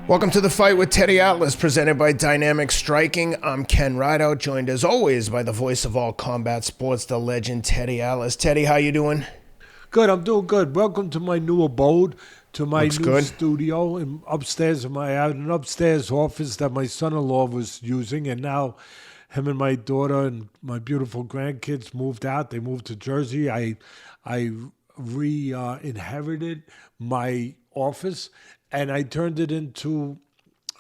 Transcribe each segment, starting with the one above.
Welcome to The Fight with Teddy Atlas, presented by Dynamic Striking. I'm Ken Rideout, joined as always by the voice of all combat sports, the legend Teddy Atlas. Teddy, how you doing? Good, I'm doing good. Welcome to my new abode, to my Looks new good. studio. And upstairs, I had an upstairs office that my son-in-law was using, and now him and my daughter and my beautiful grandkids moved out. They moved to Jersey. I inherited my office, and I turned it into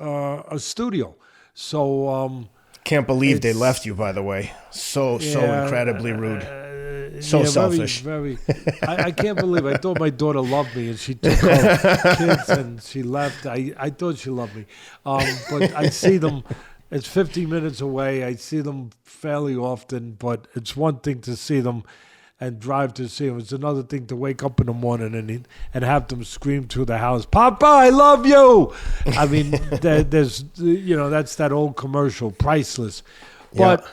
a studio. So Can't believe they left you, by the way. So incredibly rude. So selfish. Very. I can't believe it. I thought my daughter loved me, and she took her kids and she left. I thought she loved me. But I see them. It's 50 minutes away. I see them fairly often, but it's one thing to see them and drive to see them. It's another thing to wake up in the morning and have them scream through the house, "Papa, I love you." I mean, there's that's that old commercial, priceless. But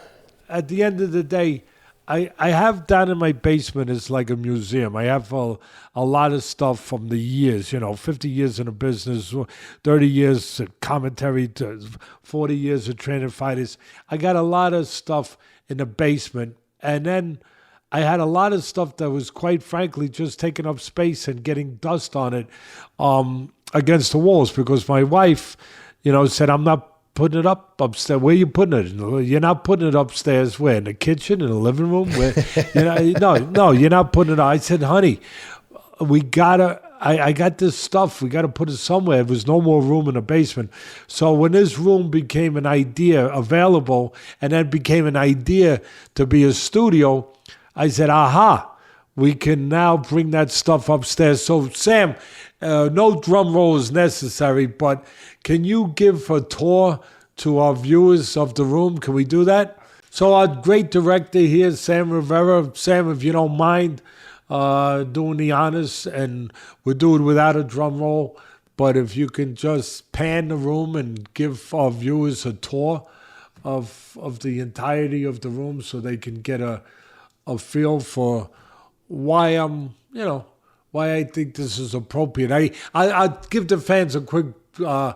at the end of the day, I have down in my basement is like a museum. I have a lot of stuff from the years, 50 years in the business, 30 years of commentary, 40 years of training fighters. I got a lot of stuff in the basement. And then I had a lot of stuff that was, quite frankly, just taking up space and getting dust on it against the walls, because my wife, said, "I'm not putting it up upstairs." "Where are you putting it?" "You're not putting it upstairs." "Where? In the kitchen, in the living room?" "Where?" No, you're not putting it up. I said, "Honey, I got this stuff. We got to put it somewhere." There was no more room in the basement. So when this room became an idea available, and then became an idea to be a studio, I said, aha, we can now bring that stuff upstairs. So, Sam, no drum roll is necessary, but can you give a tour to our viewers of the room? Can we do that? So our great director here, Sam Rivera. Sam, if you don't mind doing the honors, and we'll do it without a drum roll, but if you can just pan the room and give our viewers a tour of the entirety of the room, so they can get a feel for why why I think this is appropriate. I'll give the fans a quick tour,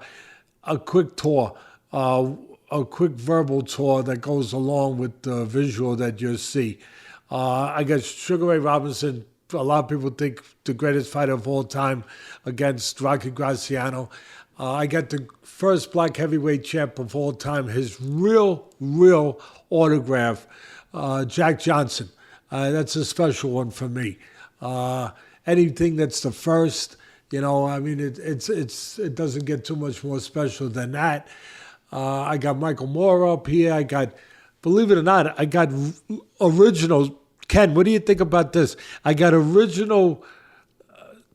a quick verbal tour that goes along with the visual that you'll see. I guess Sugar Ray Robinson, a lot of people think the greatest fighter of all time, against Rocky Graziano. I got the first black heavyweight champ of all time, his real autograph, Jack Johnson. That's a special one for me. Anything that's the first, it doesn't get too much more special than that. I got Michael Moore up here. Believe it or not, I got original. Ken, what do you think about this? I got original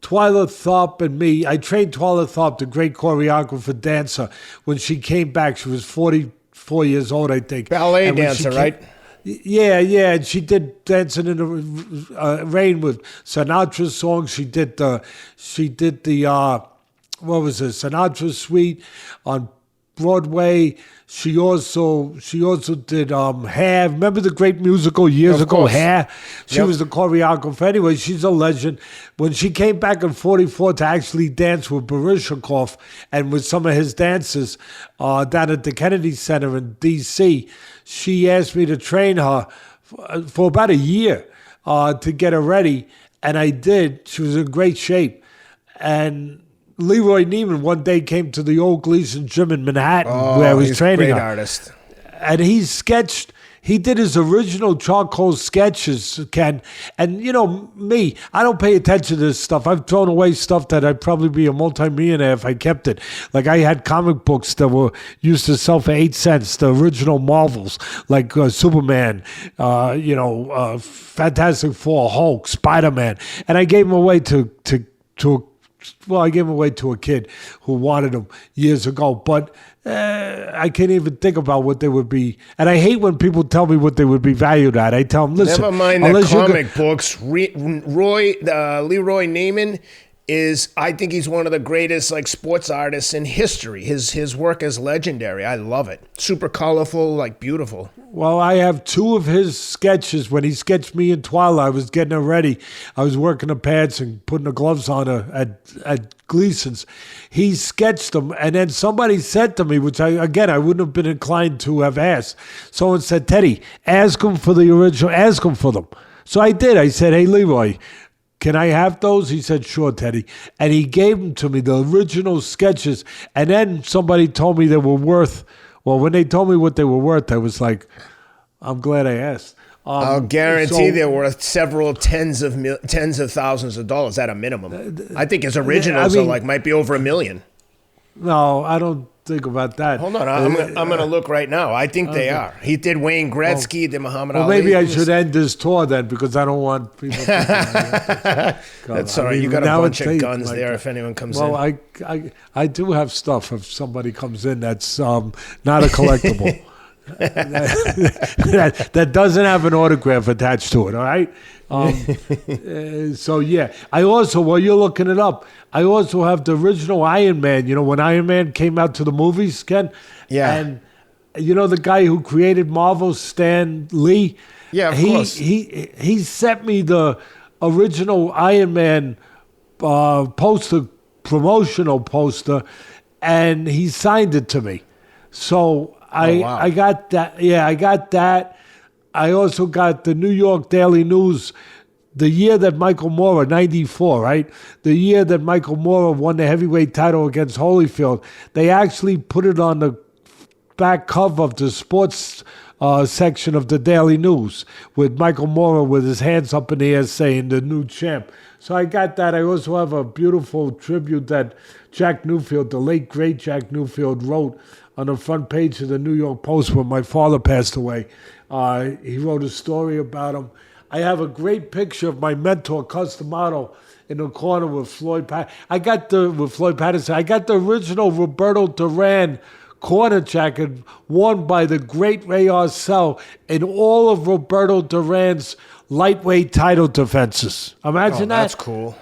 Twyla Tharp and me. I trained Twyla Tharp, the great choreographer, dancer, when she came back. She was 44 years old, I think. Ballet dancer, right? Yeah, and she did Dancing in the Rain with Sinatra songs. She did the what was it, Sinatra Suite on Broadway. She also did Hair. Remember the great musical years ago, Hair? She was the choreographer. Anyway, she's a legend. When she came back in 44 to actually dance with Baryshnikov and with some of his dancers down at the Kennedy Center in D.C., she asked me to train her for about a year to get her ready, and I did. She was in great shape. And Leroy Neiman one day came to the old Gleason Gym in Manhattan, where I was training her. Great artist. And he did his original charcoal sketches, Ken. And, me, I don't pay attention to this stuff. I've thrown away stuff that I'd probably be a multimillionaire if I kept it. Like, I had comic books that were used to sell for 8 cents, the original Marvels, like Superman, Fantastic Four, Hulk, Spider-Man. And I gave them away to a kid who wanted them years ago, but I can't even think about what they would be. And I hate when people tell me what they would be valued at. I tell them, listen. Never mind the comic books. Leroy Neiman I think he's one of the greatest like sports artists in history. His work is legendary. I love it. Super colorful, like beautiful. Well, I have two of his sketches. When he sketched me in Twilight, I was getting her ready. I was working the pads and putting the gloves on her at Gleason's. He sketched them, and then somebody said to me, which I wouldn't have been inclined to have asked. Someone said, Teddy, ask him for the original, ask him for them. So I did. I said, hey, Leroy, can I have those? He said, sure, Teddy. And he gave them to me, the original sketches. And then somebody told me they were worth, well, when they told me what they were worth, I was like, I'm glad I asked. I'll guarantee they're worth several tens of thousands of dollars at a minimum. I think his originals might be over $1 million. No, I don't think about that. Hold on, I'm going to look right now. I think they are. He did Wayne Gretzky, did Muhammad Ali. Well, maybe I should end this tour then, because I don't want people to That's all right. You got a bunch of guns like there if anyone comes in. Well, I do have stuff if somebody comes in that's not a collectible. that doesn't have an autograph attached to it, all right? So, yeah. I also, while you're looking it up, I also have the original Iron Man. You know, when Iron Man came out to the movies, Ken? Yeah. And you know the guy who created Marvel, Stan Lee? Yeah, of course. He sent me the original Iron Man poster, promotional poster, and he signed it to me. So I got that. Yeah, I got that. I also got the New York Daily News, the year that Michael Moorer, 94, right? The year that Michael Moorer won the heavyweight title against Holyfield. They actually put it on the back cover of the sports section of the Daily News with Michael Moorer with his hands up in the air saying the new champ. So I got that. I also have a beautiful tribute that Jack Newfield, the late great Jack Newfield, wrote on the front page of the New York Post when my father passed away. He wrote a story about him. I have a great picture of my mentor, Cus D'Amato, in the corner with Floyd Patterson. I got the original Roberto Duran corner jacket worn by the great Ray Arcel in all of Roberto Duran's lightweight title defenses. Imagine that. That's cool.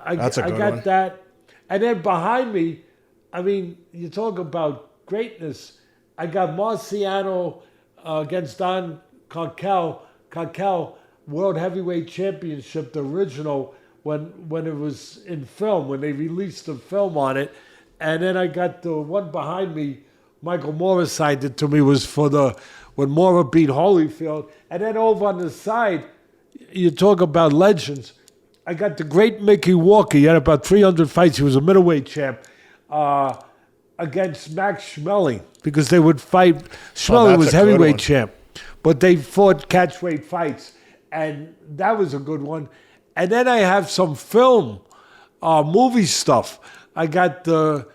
That's a good one. I got that. And then behind me, I mean, you talk about greatness. I got Marciano against Don Carkel World Heavyweight Championship, the original, when it was in film, when they released the film on it. And then I got the one behind me, Michael Moorer signed it to me, was for when Moorer beat Holyfield. And then over on the side, you talk about legends. I got the great Mickey Walker. He had about 300 fights. He was a middleweight champ against Max Schmeling, because they would fight. Schmeling was heavyweight champ, but they fought catchweight fights, and that was a good one. And then I have some film, movie stuff. I got the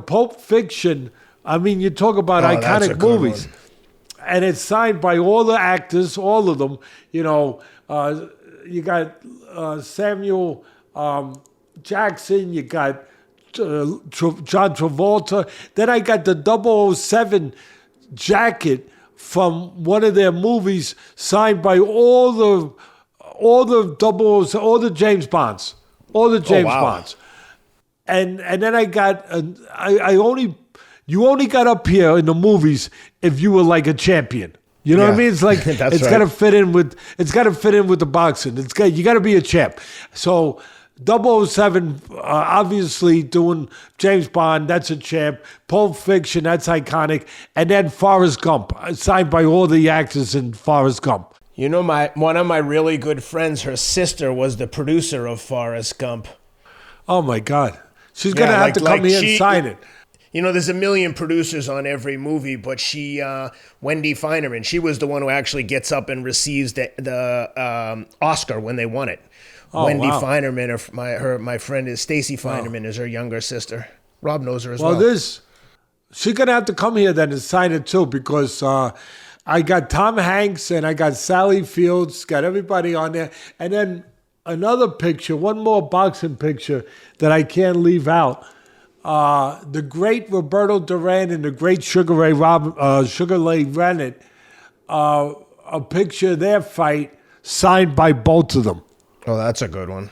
Pulp Fiction. I mean, you talk about iconic movies, and it's signed by all the actors, all of them. You know, you got Samuel Jackson. You got John Travolta. Then I got the 007 jacket from one of their movies, signed by all the James Bonds, Bonds. And then I got you only got up here in the movies if you were like a champion. You know what I mean? It's like it's got to fit in with the boxing. You got to be a champ. So 007, obviously doing James Bond, that's a champ. Pulp Fiction, that's iconic. And then Forrest Gump, signed by all the actors in Forrest Gump. You know, one of my really good friends, her sister was the producer of Forrest Gump. Oh, my God. She's going to have to come here and sign it. You know, there's a million producers on every movie, but Wendy Feinerman, she was the one who actually gets up and receives the Oscar when they won it. Oh, Wendy Feinerman, my friend is Stacy Feinerman, is her younger sister. Rob knows her as well. Well, she's going to have to come here then and sign it too, because I got Tom Hanks and I got Sally Fields, got everybody on there. And then another picture, one more boxing picture that I can't leave out. The great Roberto Duran and the great Sugar Ray Leonard, a picture of their fight signed by both of them. Oh, that's a good one.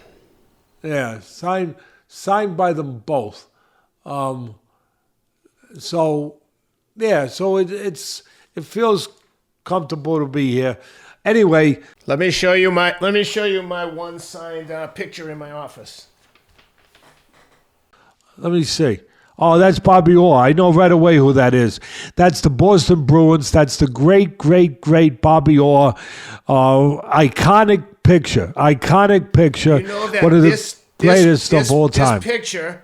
Yeah, signed signed by them both. So it feels comfortable to be here. Anyway, let me show you my one signed picture in my office. Let me see. Oh, that's Bobby Orr. I know right away who that is. That's the Boston Bruins. That's the great, great, great Bobby Orr. Iconic picture. You know that one of the greatest of all time. This picture,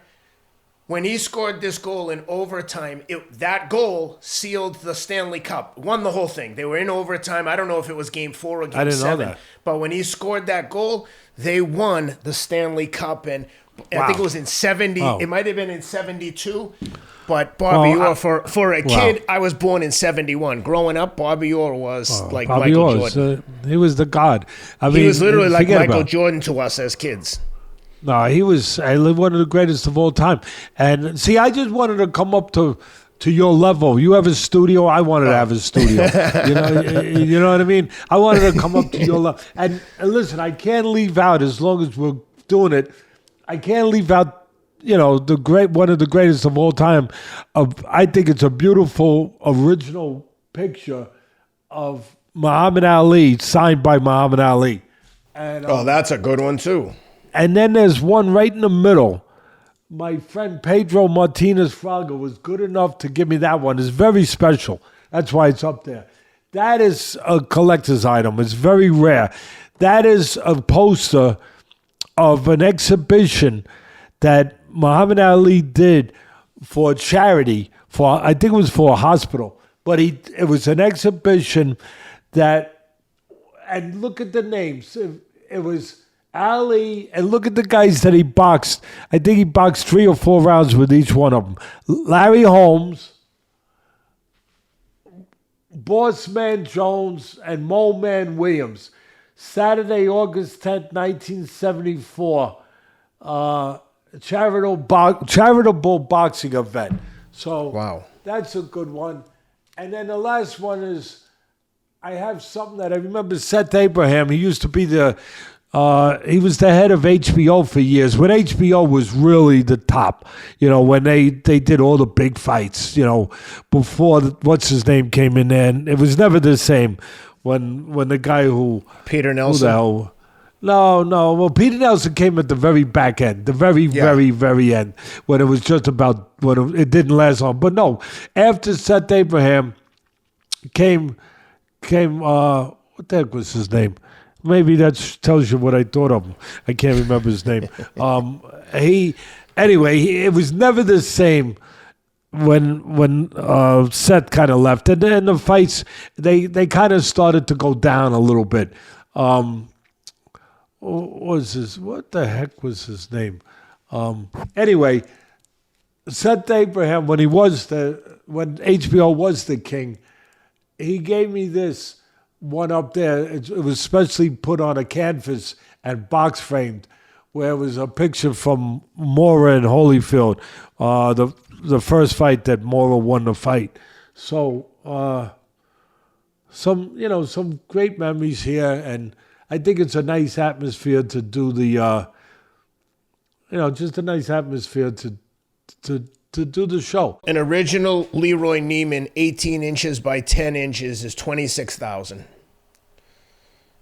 when he scored this goal in overtime, that goal sealed the Stanley Cup. Won the whole thing. They were in overtime. I don't know if it was game 4 or game 7. I didn't know that. But when he scored that goal, they won the Stanley Cup. And I think it was in 70. Oh. It might have been in 72. But Bobby Orr, for a kid, I was born in 71. Growing up, Bobby Orr was like Bobby Michael Jordan. He was the god. He was literally like Michael Jordan to us as kids. No, he was one of the greatest of all time. And see, I just wanted to come up to your level. You have a studio. I wanted to have a studio. You know what I mean? I wanted to come up to your level. And listen, I can't leave out, as long as we're doing it, I can't leave out, one of the greatest of all time. I think it's a beautiful original picture of Muhammad Ali, signed by Muhammad Ali. And, that's a good one too. And then there's one right in the middle. My friend Pedro Martinez Fraga was good enough to give me that one. It's very special. That's why it's up there. That is a collector's item. It's very rare. That is a poster of an exhibition that Muhammad Ali did for charity. I think it was for a hospital. But it was an exhibition and look at the names. It was Ali, and look at the guys that he boxed. I think he boxed 3 or 4 rounds with each one of them. Larry Holmes, Bossman Jones, and Mo Man Williams. Saturday, August 10th, 1974. Charitable boxing event. So wow, that's a good one. And then the last one is, I have something that I remember. Seth Abraham. He used to be he was the head of HBO for years, when HBO was really the top, when they did all the big fights, before what's his name came in there. And it was never the same when the guy Peter Nelson. Who the hell? No. Well, Peter Nelson came at the very back end, the very, very, very end, when it was just about, when it didn't last long. But no, after Seth Abraham came, what the heck was his name? Maybe that tells you what I thought of him. I can't remember his name. It was never the same when Seth kind of left. And then the fights, they kind of started to go down a little bit. What the heck was his name? Anyway, Seth Abraham, when HBO was the king, he gave me this one up there. It was specially put on a canvas and box framed, where it was a picture from Mora and Holyfield, the first fight that Mora won the fight. So some great memories here, and I think it's a nice atmosphere to do just a nice atmosphere to do the show. An original Leroy Neiman 18 inches by 10 inches is $26,000.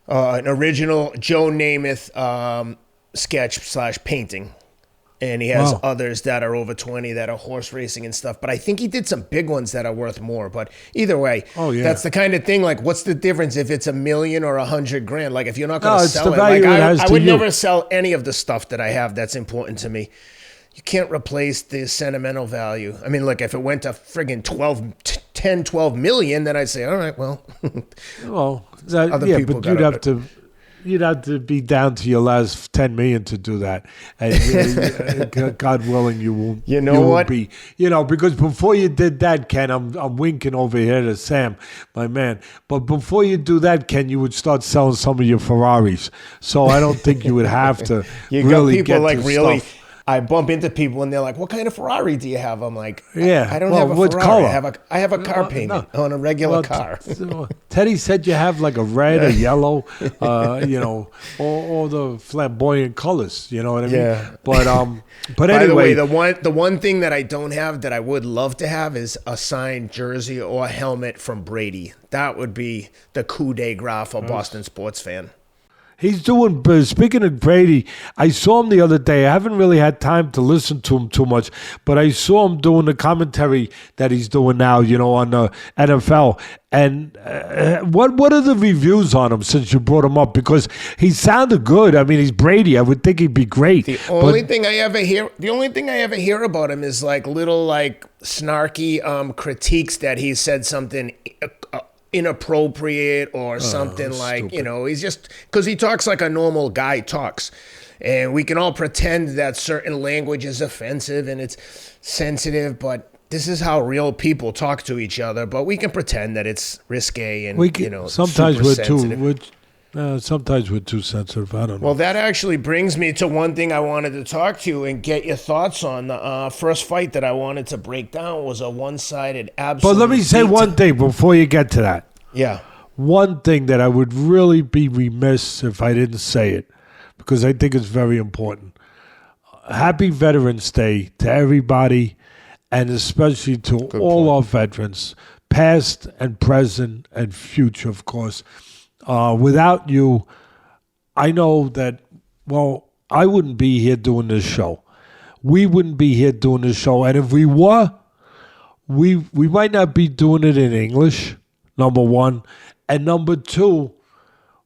An original Joe Namath sketch / painting. And he has others that are over 20 that are horse racing and stuff. But I think he did some big ones that are worth more. But either way, that's the kind of thing, like, what's the difference if it's $1 million or $100,000? Like, if you're not going to sell it, like, I would never sell any of the stuff that I have that's important to me. You can't replace the sentimental value. I mean, look, if it went to friggin' 12 million, then I'd say, all right, well, other people but you'd have to be down to your last 10 million to do that. And God willing, you won't. You know what? Be, because before you did that, Ken, I'm winking over here to Sam, my man. But before you do that, Ken, you would start selling some of your Ferraris. So I don't think you would have to you really got people get like to really. stuff. I bump into people and they're like, "What kind of Ferrari do you have?" I'm like, Yeah. I don't Well, have a what Ferrari. color? I have a car payment on a regular car." Teddy said you have like a red, a yellow, all the flamboyant colors. You know what I mean? Yeah. But By anyway, the way, the one thing that I don't have that I would love to have is a signed jersey or helmet from Brady. That would be the coup de grace for a Boston sports fan. he's doing, speaking of Brady, I saw him the other day. I haven't really had time to listen to him too much, but I saw him doing the commentary that he's doing now, on the NFL. And what are the reviews on him since you brought him up? Because he sounded good. I mean, he's Brady. I would think he'd be great. The only thing I ever hear about him is like little snarky critiques that he said something inappropriate or something he's just because he talks like a normal guy talks, and we can all pretend that certain language is offensive and it's sensitive, but this is how real people talk to each other. But we can pretend that it's risque and sometimes super sensitive. Sometimes we're too sensitive. I don't know. Well, that actually brings me to one thing I wanted to talk to you and get your thoughts on. The first fight that I wanted to break down was a one-sided absolute. But let me say one thing before you get to that. Yeah. One thing that I would really be remiss if I didn't say it, because I think it's very important. Happy Veterans Day to everybody, and especially to all our veterans, past and present and future, of course. Without you, I know that, I wouldn't be here doing this show. We wouldn't be here doing this show. And if we were, we might not be doing it in English, number one. And number two,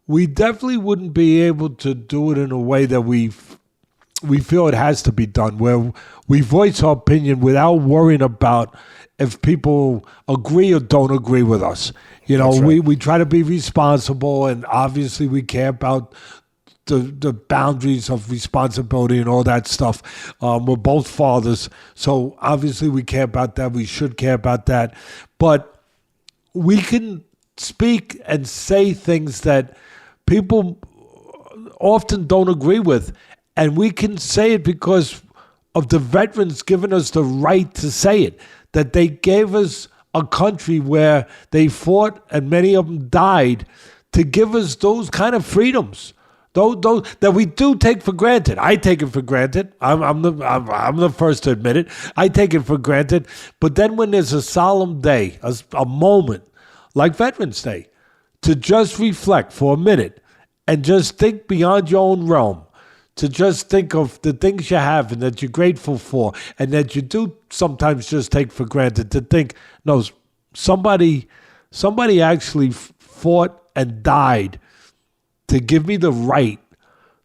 we definitely wouldn't be able to do it in a way that we feel it has to be done, where we voice our opinion without worrying about if people agree or don't agree with us. Right. We try to be responsible, and obviously we care about the boundaries of responsibility and all that stuff. We're both fathers, so obviously we care about that. We should care about that. But we can speak and say things that people often don't agree with, and we can say it because of the veterans giving us the right to say it, that they gave us a country where they fought and many of them died to give us those kind of freedoms, those that we do take for granted. I take it for granted. I'm the first to admit it. I take it for granted. But then when there's a solemn day, a moment like Veterans Day, to just reflect for a minute and just think beyond your own realm, to just think of the things you have and that you're grateful for and that you do sometimes just take for granted, to think, no, somebody actually fought and died to give me the right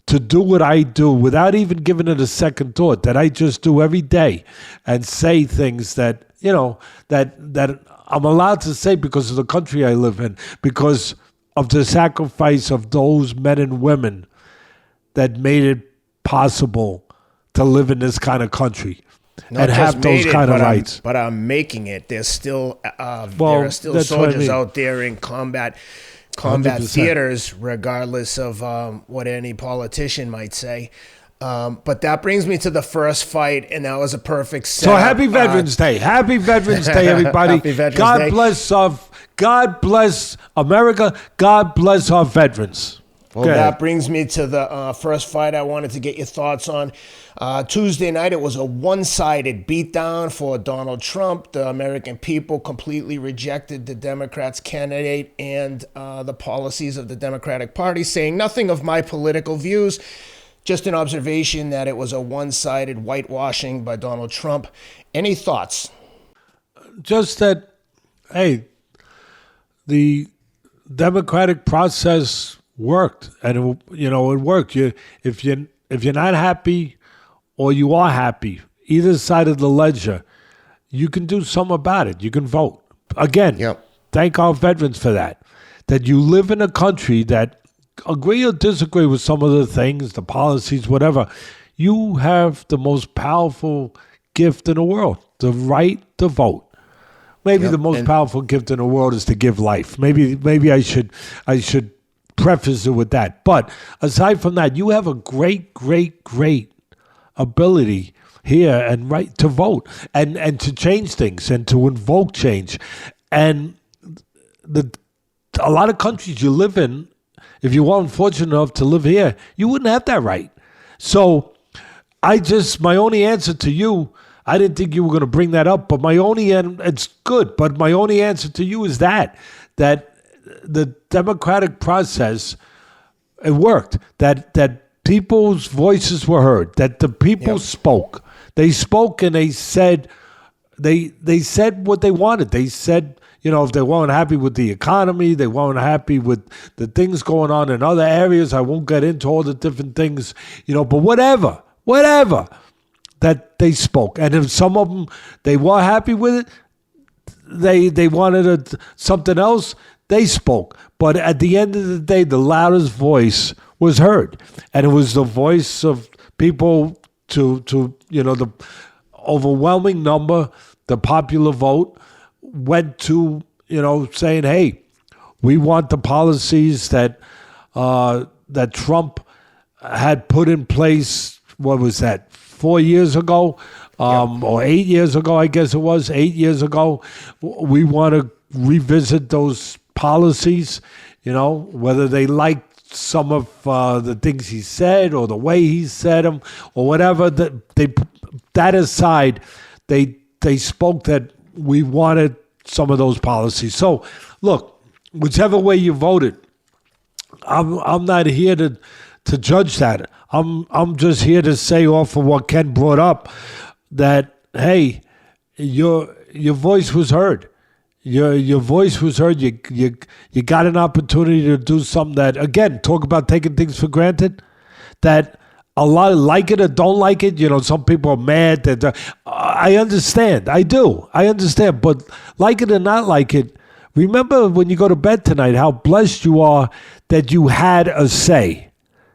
to do what I do without even giving it a second thought, that I just do every day, and say things that, that I'm allowed to say because of the country I live in, because of the sacrifice of those men and women that made it possible to live in this kind of country and have those kind of rights. But I'm making it. There's still there are still soldiers out there in combat 100%. Theaters, regardless of what any politician might say. But that brings me to the first fight, and that was a perfect setup. So happy Veterans Day. Happy Veterans Day, everybody. Happy Veterans Day. God bless America. God bless our veterans. Well, that brings me to the first fight I wanted to get your thoughts on. Tuesday night, it was a one-sided beatdown for Donald Trump. The American people completely rejected the Democrats' candidate and the policies of the Democratic Party, saying nothing of my political views. Just an observation that it was a one-sided whitewashing by Donald Trump. Any thoughts? Just that, hey, the democratic process worked, and it worked. If you're not happy or you are happy, either side of the ledger, you can do something about it. You can vote. Again, Thank our veterans for that. That you live in a country that, agree or disagree with some of the things, the policies, whatever, you have the most powerful gift in the world, the right to vote. Maybe the most powerful gift in the world is to give life. Maybe I should preface it with that. But aside from that, you have a great ability here and right to vote and to change things and to invoke change. And a lot of countries you live in, if you weren't fortunate enough to live here, you wouldn't have that right. So my only answer to you, I didn't think you were going to bring that up, but it's good, but my only answer to you is that the democratic process, it worked, that people's voices were heard, that the people spoke. They spoke and they said what they wanted. They said, if they weren't happy with the economy, they weren't happy with the things going on in other areas. I won't get into all the different things, but whatever, that they spoke. And if some of them, they were happy with it, they wanted something else, they spoke. But at the end of the day, the loudest voice was heard. And it was the voice of people to the overwhelming number, the popular vote, went to, saying, hey, we want the policies that Trump had put in place, what was that, 4 years ago, or 8 years ago, I guess it was, 8 years ago. We want to revisit those policies, whether they liked some of the things he said or the way he said them or whatever. That aside, they spoke that we wanted some of those policies. So, look, whichever way you voted, I'm not here to judge that. I'm just here to say, off of what Ken brought up, that hey, your voice was heard. Your voice was heard. You got an opportunity to do something that, again, talk about taking things for granted. That a lot of like it or don't like it. Some people are mad. That I understand. I do. I understand. But like it or not like it, remember when you go to bed tonight how blessed you are that you had a say,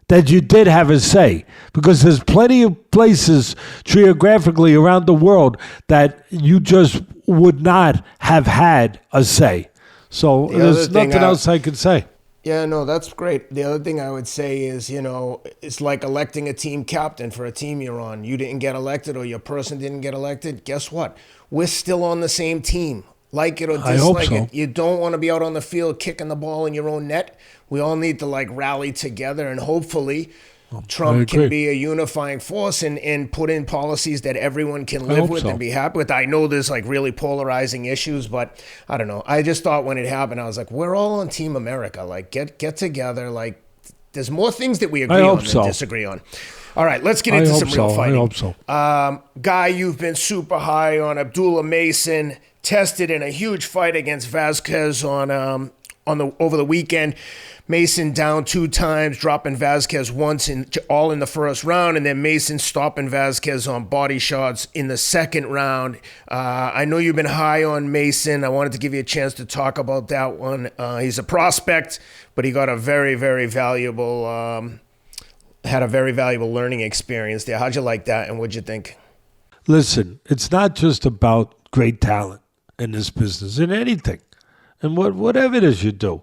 that you did have a say. Because there's plenty of places geographically around the world that you just would not have had a say. So there's nothing else I could say. Yeah, no, that's great. The other thing I would say is, it's like electing a team captain for a team you're on. You didn't get elected or your person didn't get elected. Guess what? We're still on the same team. Like it or dislike it. You don't want to be out on the field kicking the ball in your own net. We all need to rally together, and hopefully Trump can be a unifying force and put in policies that everyone can live with and be happy with. I know there's really polarizing issues, but I don't know. I just thought when it happened, I was like, we're all on Team America. Get together. There's more things that we agree on than disagree on. All right, let's get into some real fighting. I hope so. Guy you've been super high on, Abdullah Mason, tested in a huge fight against Vasquez over the weekend. Mason down 2 times, dropping Vasquez once, all in the first round, and then Mason stopping Vasquez on body shots in the second round. I know you've been high on Mason. I wanted to give you a chance to talk about that one. He's a prospect, but he got a very, very valuable, had a very valuable learning experience there. How'd you like that, and what'd you think? Listen, it's not just about great talent in this business, in anything, and whatever it is you do.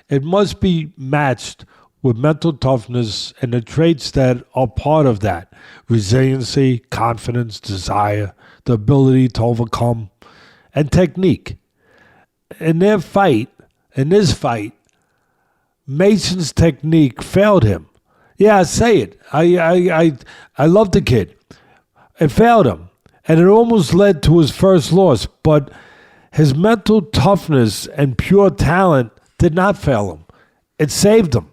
It must be matched with mental toughness and the traits that are part of that. Resiliency, confidence, desire, the ability to overcome, and technique. In this fight, Mason's technique failed him. Yeah, I say it. I love the kid. It failed him. And it almost led to his first loss. But his mental toughness and pure talent did not fail him. It saved him.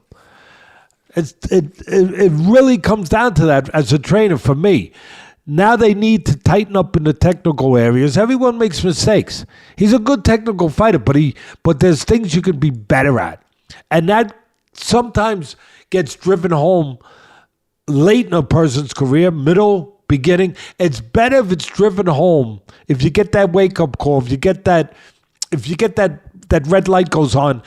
It really comes down to that as a trainer for me. Now they need to tighten up in the technical areas. Everyone makes mistakes. He's a good technical fighter, but there's things you can be better at. And that sometimes gets driven home late in a person's career, middle, beginning. It's better if it's driven home. If you get that wake-up call, if you get that red light goes on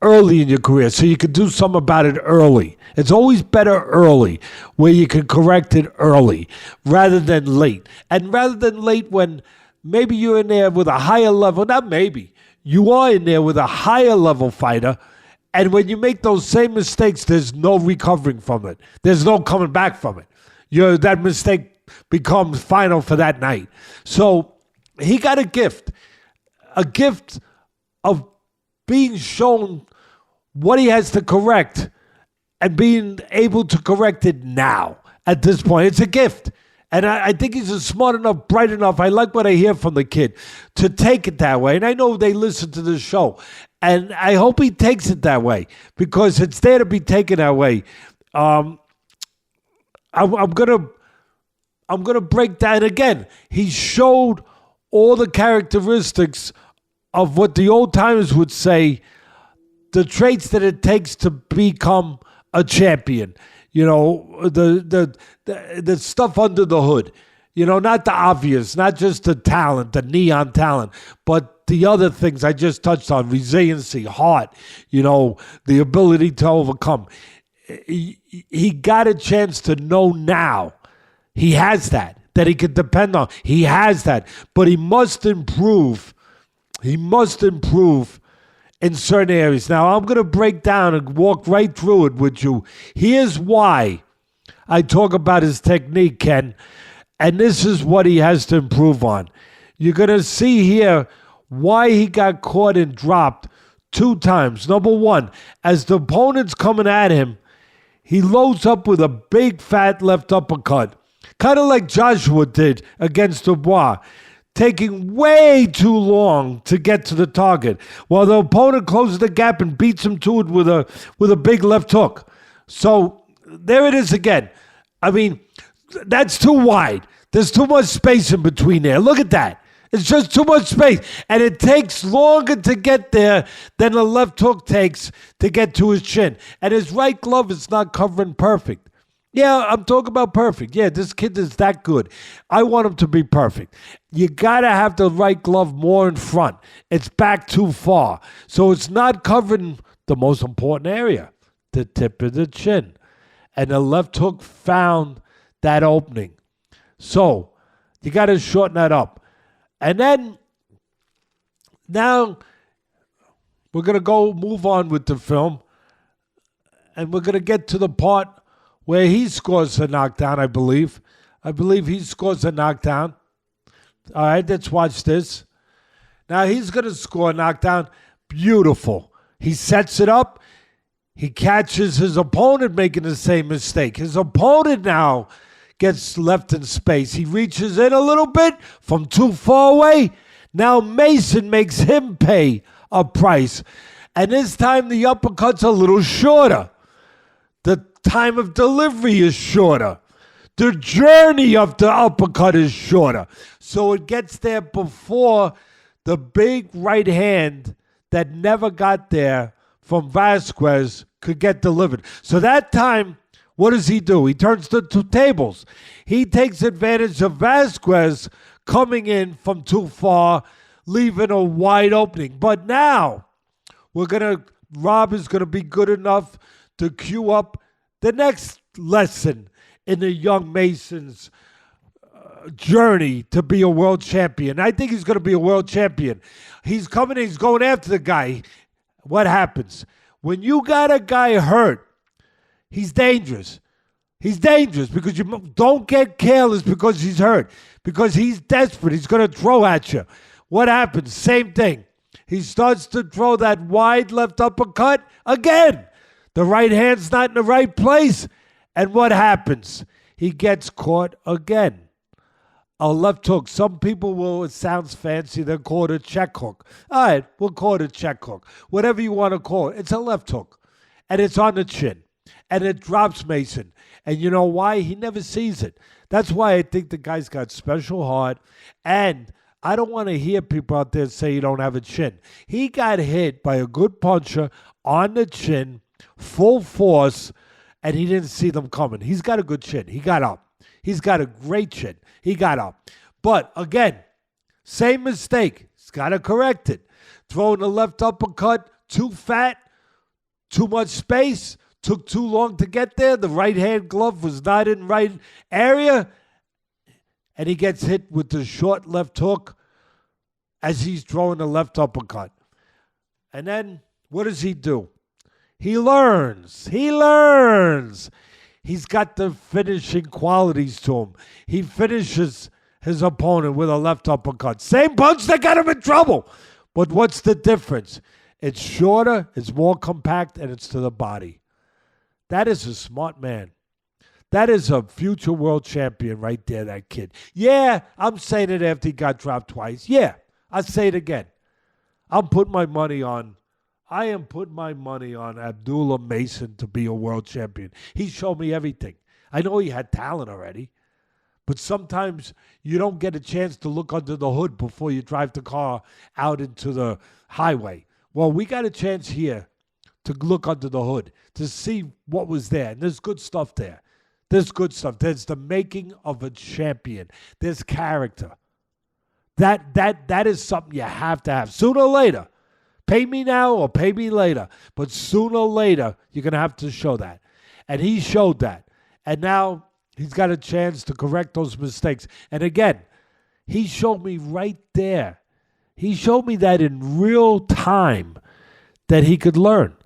early in your career, so you can do something about it early. It's always better early, where you can correct it early, rather than late. And rather than late when maybe you're in there with a higher level, not maybe, you are in there with a higher level fighter, and when you make those same mistakes, there's no recovering from it. There's no coming back from it. That mistake becomes final for that night. So he got a gift of being shown what he has to correct and being able to correct it now at this point. It's a gift. And I think he's smart enough, bright enough. I like what I hear from the kid to take it that way. And I know they listen to the show. And I hope he takes it that way because it's there to be taken that way. I'm gonna break down again. He showed all the characteristics of what the old timers would say, the traits that it takes to become a champion. You know, the stuff under the hood. You know, not the obvious, not just the talent, the neon talent, but the other things I just touched on, resiliency, heart, you know, the ability to overcome. He got a chance to know now. He has that he could depend on. He has that, but he must improve. He must improve in certain areas. Now, I'm going to break down and walk right through it with you. Here's why I talk about his technique, Ken, and this is what he has to improve on. You're going to see here why he got caught and dropped 2 times. Number one, as the opponent's coming at him, he loads up with a big, fat left uppercut, kind of like Joshua did against Dubois, taking way too long to get to the target, while the opponent closes the gap and beats him to it with a big left hook. So there it is again. I mean, that's too wide. There's too much space in between there. Look at that. It's just too much space. And it takes longer to get there than the left hook takes to get to his chin. And his right glove is not covering perfect. Yeah, I'm talking about perfect. Yeah, this kid is that good. I want him to be perfect. You got to have the right glove more in front. It's back too far. So it's not covering the most important area, the tip of the chin. And the left hook found that opening. So you got to shorten that up. And then now we're going to move on with the film. And we're going to get to the part where he scores a knockdown, I believe. I believe he scores a knockdown. All right, let's watch this. Now he's going to score a knockdown. Beautiful. He sets it up. He catches his opponent making the same mistake. His opponent now gets left in space. He reaches in a little bit from too far away. Now Mason makes him pay a price. And this time the uppercut's a little shorter. The time of delivery is shorter. The journey of the uppercut is shorter. So it gets there before the big right hand that never got there from Vasquez could get delivered. So that time, what does he do? He turns the 2 tables. He takes advantage of Vasquez coming in from too far, leaving a wide opening. But now, Rob is going to be good enough to cue up the next lesson in the young Mason's journey to be a world champion. I think he's going to be a world champion. He's coming in, he's going after the guy. What happens? When you got a guy hurt, he's dangerous. He's dangerous because you don't get careless because he's hurt, because he's desperate. He's going to throw at you. What happens? Same thing. He starts to throw that wide left uppercut again. The right hand's not in the right place. And what happens? He gets caught again. A left hook. Some people will, it sounds fancy, they'll call it a check hook. All right, we'll call it a check hook. Whatever you want to call it. It's a left hook. And it's on the chin. And it drops Mason. And you know why? He never sees it. That's why I think the guy's got special heart. And I don't want to hear people out there say you don't have a chin. He got hit by a good puncher on the chin, full force, and he didn't see them coming. He's got a good chin. He got up. He's got a great chin. He got up. But again, same mistake. He's got to correct it. Throwing the left uppercut, too fat, too much space, took too long to get there. The right hand glove was not in the right area. And he gets hit with the short left hook as he's throwing the left uppercut. And then what does he do? He learns. He's got the finishing qualities to him. He finishes his opponent with a left uppercut. Same punch that got him in trouble. But what's the difference? It's shorter, it's more compact, and it's to the body. That is a smart man. That is a future world champion right there, that kid. Yeah, I'm saying it after he got dropped twice. Yeah, I'll say it again. I am putting my money on Abdullah Mason to be a world champion. He showed me everything. I know he had talent already, but sometimes you don't get a chance to look under the hood before you drive the car out into the highway. Well, we got a chance here to look under the hood, to see what was there. And there's good stuff there. There's good stuff. There's the making of a champion. There's character. That is something you have to have. Sooner or later. Pay me now or pay me later. But sooner or later, you're going to have to show that. And he showed that. And now he's got a chance to correct those mistakes. And again, he showed me right there. He showed me that in real time that he could learn.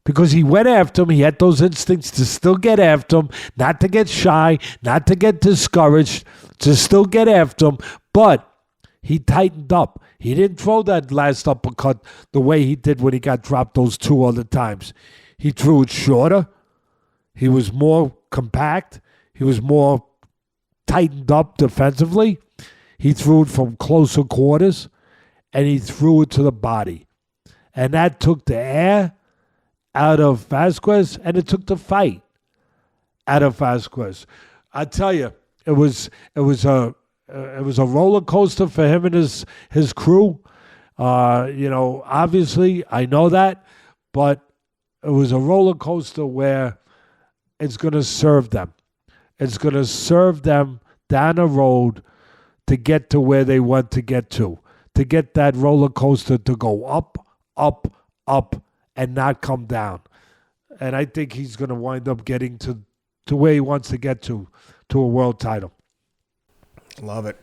Because he went after him. He had those instincts to still get after him, not to get shy, not to get discouraged, to still get after him. But he tightened up. He didn't throw that last uppercut the way he did when he got dropped those 2 other times. He threw it shorter. He was more compact. He was more tightened up defensively. He threw it from closer quarters, and he threw it to the body. And that took the air out of Vasquez, and it took the fight out of Vasquez. I tell you, it was a roller coaster for him and his crew. Obviously, I know that, but it was a roller coaster where it's going to serve them. It's going to serve them down the road to get to where they want to get that roller coaster to go up, up, up, and not come down. And I think he's going to wind up getting to where he wants to get to a world title. Love it.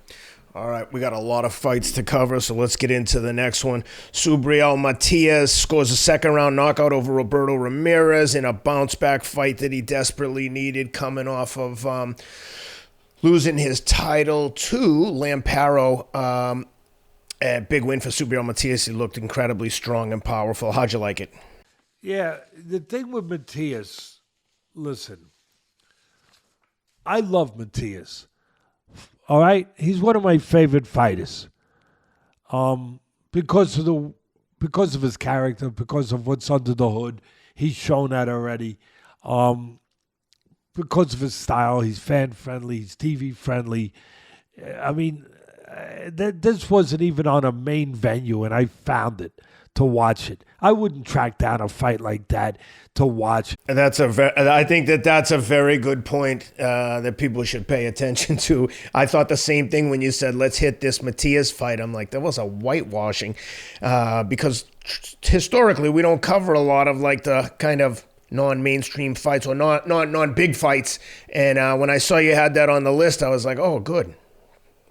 All right, we got a lot of fights to cover, so let's get into the next one. Subriel Matias scores a second-round knockout over Roberto Ramirez in a bounce-back fight that he desperately needed, coming off of losing his title to Lamparo. A big win for Subriel Matias. He looked incredibly strong and powerful. How'd you like it? Yeah, the thing with Matias, listen, I love Matias. All right? He's one of my favorite fighters. Because of his character, because of what's under the hood. He's shown that already. Because of his style, he's fan-friendly, he's TV-friendly. I mean, this wasn't even on a main venue, and I found it to watch it. I wouldn't track down a fight like that to watch. And I think that's a very good point that people should pay attention to. I thought the same thing when you said, let's hit this Matias fight. I'm like, that was a whitewashing because historically we don't cover a lot of like the kind of non-mainstream fights or non-big fights. And when I saw you had that on the list, I was like, oh, good.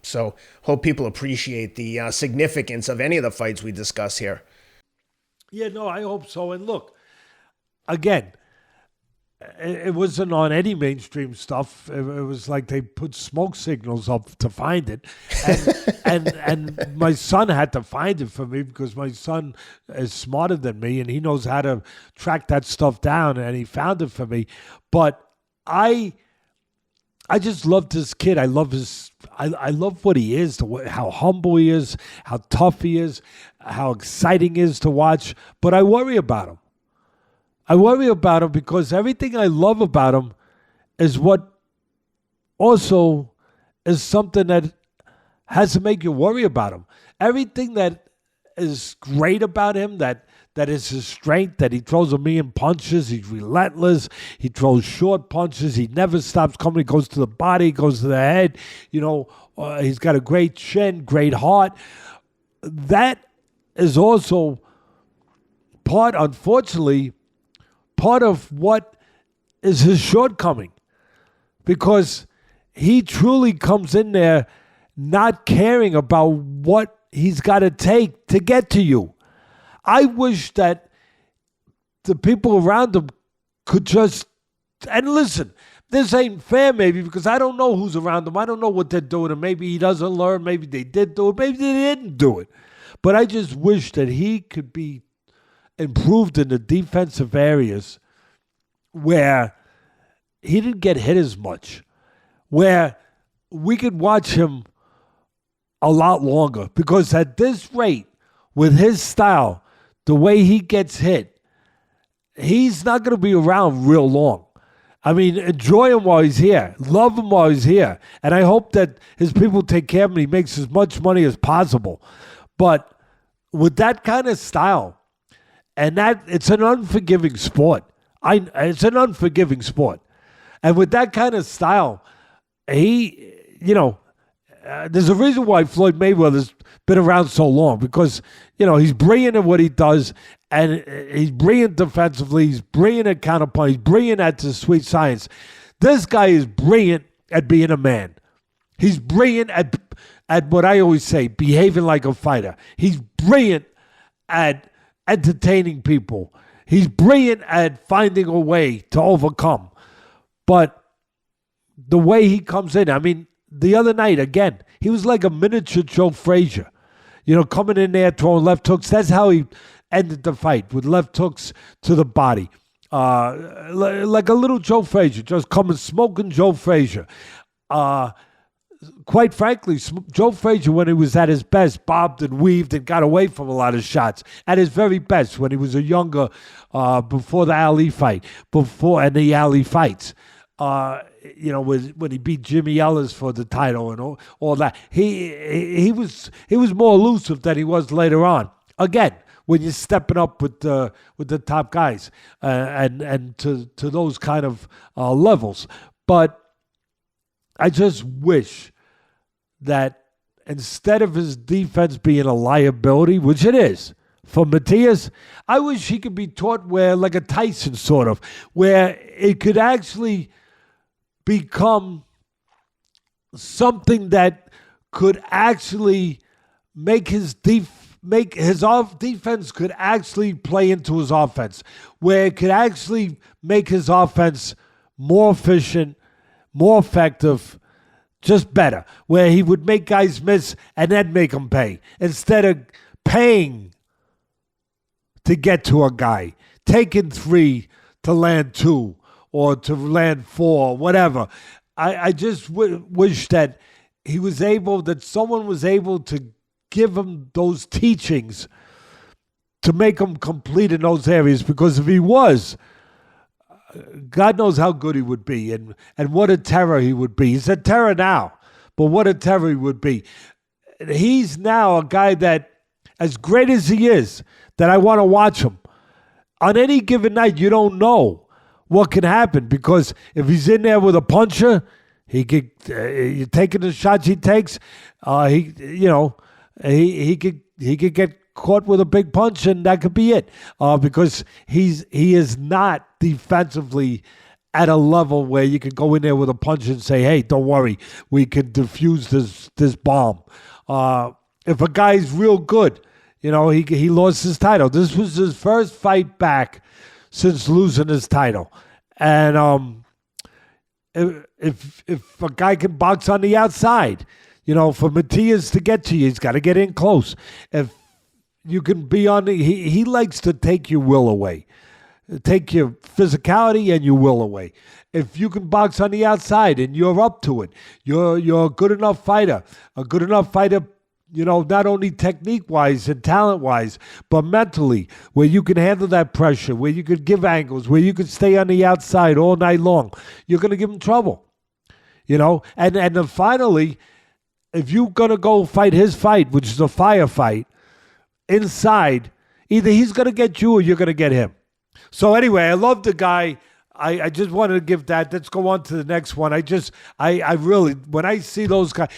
So hope people appreciate the significance of any of the fights we discuss here. Yeah, no, I hope so. And look, again, it wasn't on any mainstream stuff. It was like they put smoke signals up to find it. And my son had to find it for me because my son is smarter than me and he knows how to track that stuff down, and he found it for me. But I just love this kid. I love what he is, how humble he is, how tough he is, how exciting he is to watch. But I worry about him. I worry about him because everything I love about him is what also is something that has to make you worry about him. Everything that is great about him, that is his strength, that he throws a million punches, he's relentless, he throws short punches, he never stops coming, he goes to the body, goes to the head, he's got a great chin, great heart. That is also unfortunately, part of what is his shortcoming, because he truly comes in there not caring about what he's got to take to get to you. I wish that the people around him could just, and listen, this ain't fair maybe because I don't know who's around him. I don't know what they're doing. And maybe he doesn't learn. Maybe they did do it. Maybe they didn't do it. But I just wish that he could be improved in the defensive areas where he didn't get hit as much, where we could watch him a lot longer. Because at this rate, with his style, the way he gets hit, he's not going to be around real long. I mean, enjoy him while he's here. Love him while he's here. And I hope that his people take care of him and he makes as much money as possible. But with that kind of style, and that it's an unforgiving sport. It's an unforgiving sport. And with that kind of style, he, there's a reason why Floyd Mayweather's been around so long because, he's brilliant at what he does and he's brilliant defensively. He's brilliant at counterpunch. He's brilliant at the sweet science. This guy is brilliant at being a man. He's brilliant at what I always say, behaving like a fighter. He's brilliant at entertaining people. He's brilliant at finding a way to overcome. But the way he comes in, I mean, the other night, again, he was like a miniature Joe Frazier. Coming in there, throwing left hooks. That's how he ended the fight, with left hooks to the body. Like a little Joe Frazier, just coming, smoking Joe Frazier. Quite frankly, Joe Frazier, when he was at his best, bobbed and weaved and got away from a lot of shots. At his very best, when he was a younger, before the Ali fight, and the Ali fights. When he beat Jimmy Ellis for the title and all that, he was more elusive than he was later on. Again, when you're stepping up with the top guys and to those kind of levels, but I just wish that instead of his defense being a liability, which it is, for Matias, I wish he could be taught where, like a Tyson sort of, where it could actually become something that could actually make his defense could actually play into his offense, where it could actually make his offense more efficient, more effective, just better, where he would make guys miss and then make them pay instead of paying to get to a guy, taking 3 to land 2 or to land 4, whatever. I just wish that someone was able to give him those teachings to make him complete in those areas, because if he was, God knows how good he would be and what a terror he would be. He's a terror now, but what a terror he would be. He's now a guy that, as great as he is, that I want to watch him. On any given night, you don't know what can happen, because if he's in there with a puncher, he could, you're taking the shots he takes, he could get caught with a big punch, and that could be it. Because he is not defensively at a level where you can go in there with a punch and say, hey, don't worry, we can defuse this bomb. If a guy's real good, he lost his title. This was his first fight back since losing his title. And if a guy can box on the outside, for Matias to get to you, he's got to get in close. If you can be on he likes to take your will away, take your physicality and your will away. If you can box on the outside and you're up to it, you're a good enough fighter, not only technique-wise and talent-wise, but mentally, where you can handle that pressure, where you could give angles, where you could stay on the outside all night long, you're going to give him trouble. And then finally, if you're going to go fight his fight, which is a firefight, inside, either he's going to get you or you're going to get him. So anyway, I love the guy. I just wanted to give that. Let's go on to the next one. I really, when I see those guys,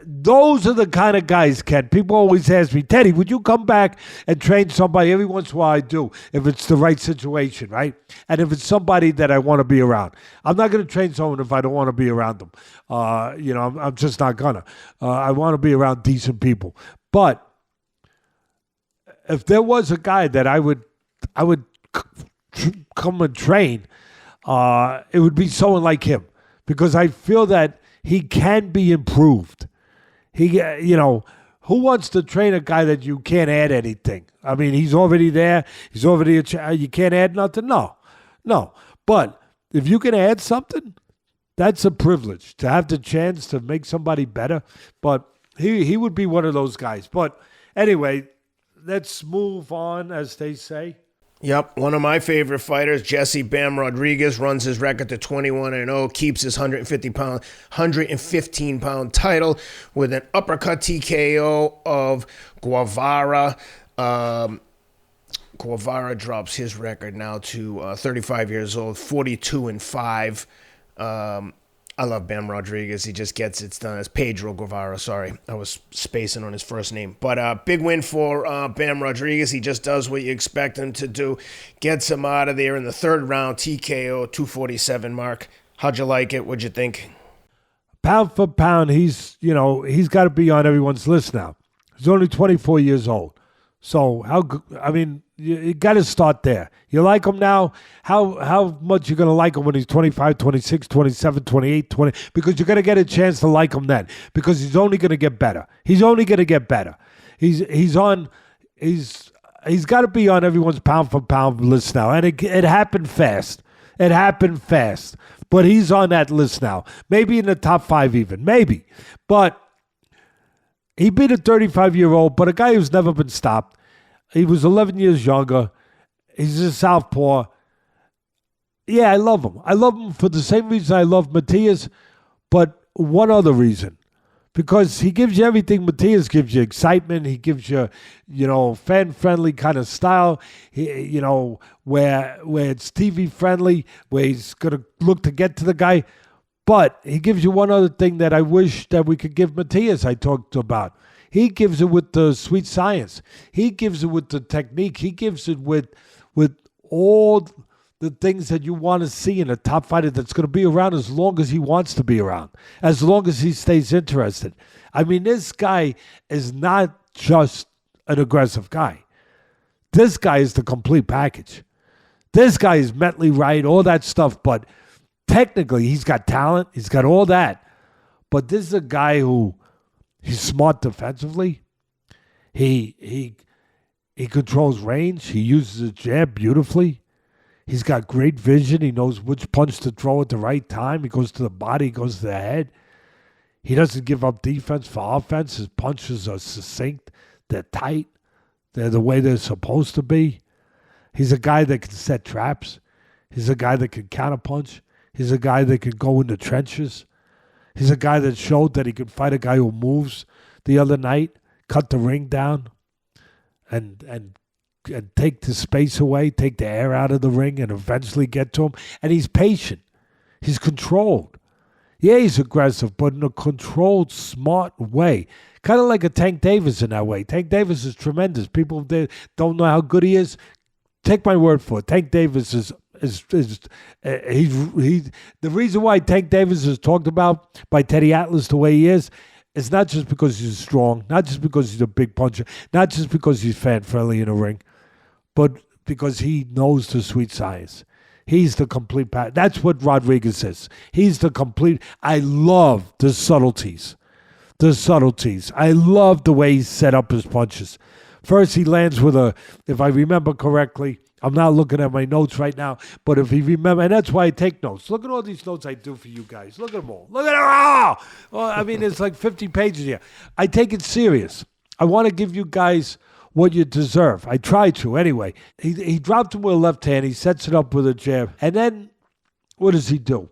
those are the kind of guys, Ken. People always ask me, Teddy, would you come back and train somebody? Every once in a while I do, if it's the right situation, right? And if it's somebody that I want to be around. I'm not going to train someone if I don't want to be around them. I'm just not going to. I want to be around decent people. But if there was a guy that I would come and train, it would be someone like him. because I feel that he can be improved. Who wants to train a guy that you can't add anything? I mean, he's already there. He's already you can't add nothing? No. But if you can add something, that's a privilege to have the chance to make somebody better. But he would be one of those guys. But anyway, let's move on, as they say. Yep, one of my favorite fighters, Jesse Bam Rodriguez, runs his record to 21-0, keeps his 115-pound title with an uppercut TKO of Guevara. Guevara drops his record now to 35 years old, 42-5. I love Bam Rodriguez. He just gets it done. It's Pedro Guevara, sorry. I was spacing on his first name. But big win for Bam Rodriguez. He just does what you expect him to do. Gets him out of there in the third round, TKO, 247 mark. How'd you like it? What'd you think? Pound for pound, he's got to be on everyone's list now. He's only 24 years old. So, you got to start there. You like him now? How much you going to like him when he's 25, 26, 27, 28, 20? Because you're going to get a chance to like him then. Because he's only going to get better. He's only going to get better. He's got to be on everyone's pound for pound list now. And it happened fast. It happened fast. But he's on that list now. Maybe in the top 5 even. Maybe. But he beat a 35-year-old, but a guy who's never been stopped. He was 11 years younger. He's a southpaw. Yeah, I love him. I love him for the same reason I love Matias, but one other reason. Because he gives you everything Matias gives you. Excitement. He gives you, fan-friendly kind of style. Where it's TV-friendly, where he's going to look to get to the guy. But he gives you one other thing that I wish that we could give Matias, I talked about. He gives it with the sweet science. He gives it with the technique. He gives it with all the things that you want to see in a top fighter that's going to be around as long as he wants to be around, as long as he stays interested. I mean, this guy is not just an aggressive guy. This guy is the complete package. This guy is mentally right, all that stuff, but technically, he's got talent. He's got all that. But this is a guy who, he's smart defensively. He controls range. He uses a jab beautifully. He's got great vision. He knows which punch to throw at the right time. He goes to the body. He goes to the head. He doesn't give up defense for offense. His punches are succinct. They're tight. They're the way they're supposed to be. He's a guy that can set traps. He's a guy that can counterpunch. He's a guy that can go in the trenches. He's a guy that showed that he could fight a guy who moves the other night, cut the ring down, and take the space away, take the air out of the ring, and eventually get to him. And he's patient. He's controlled. Yeah, he's aggressive, but in a controlled, smart way. Kind of like a Tank Davis in that way. Tank Davis is tremendous. People don't know how good he is. Take my word for it. Tank Davis is the reason why Tank Davis is talked about by Teddy Atlas the way he is not just because he's strong, not just because he's a big puncher, not just because he's fan-friendly in the ring, but because he knows the sweet science. He's the complete pack. That's what Rodriguez is. He's the complete. I love the subtleties. I love the way he set up his punches. First, he lands with if I remember correctly, I'm not looking at my notes right now, but if you remember, and that's why I take notes. Look at all these notes I do for you guys. Look at them all. Look at them all. Well, I mean, it's like 50 pages here. I take it serious. I want to give you guys what you deserve. I try to anyway. He dropped him with a left hand. He sets it up with a jab. And then what does he do?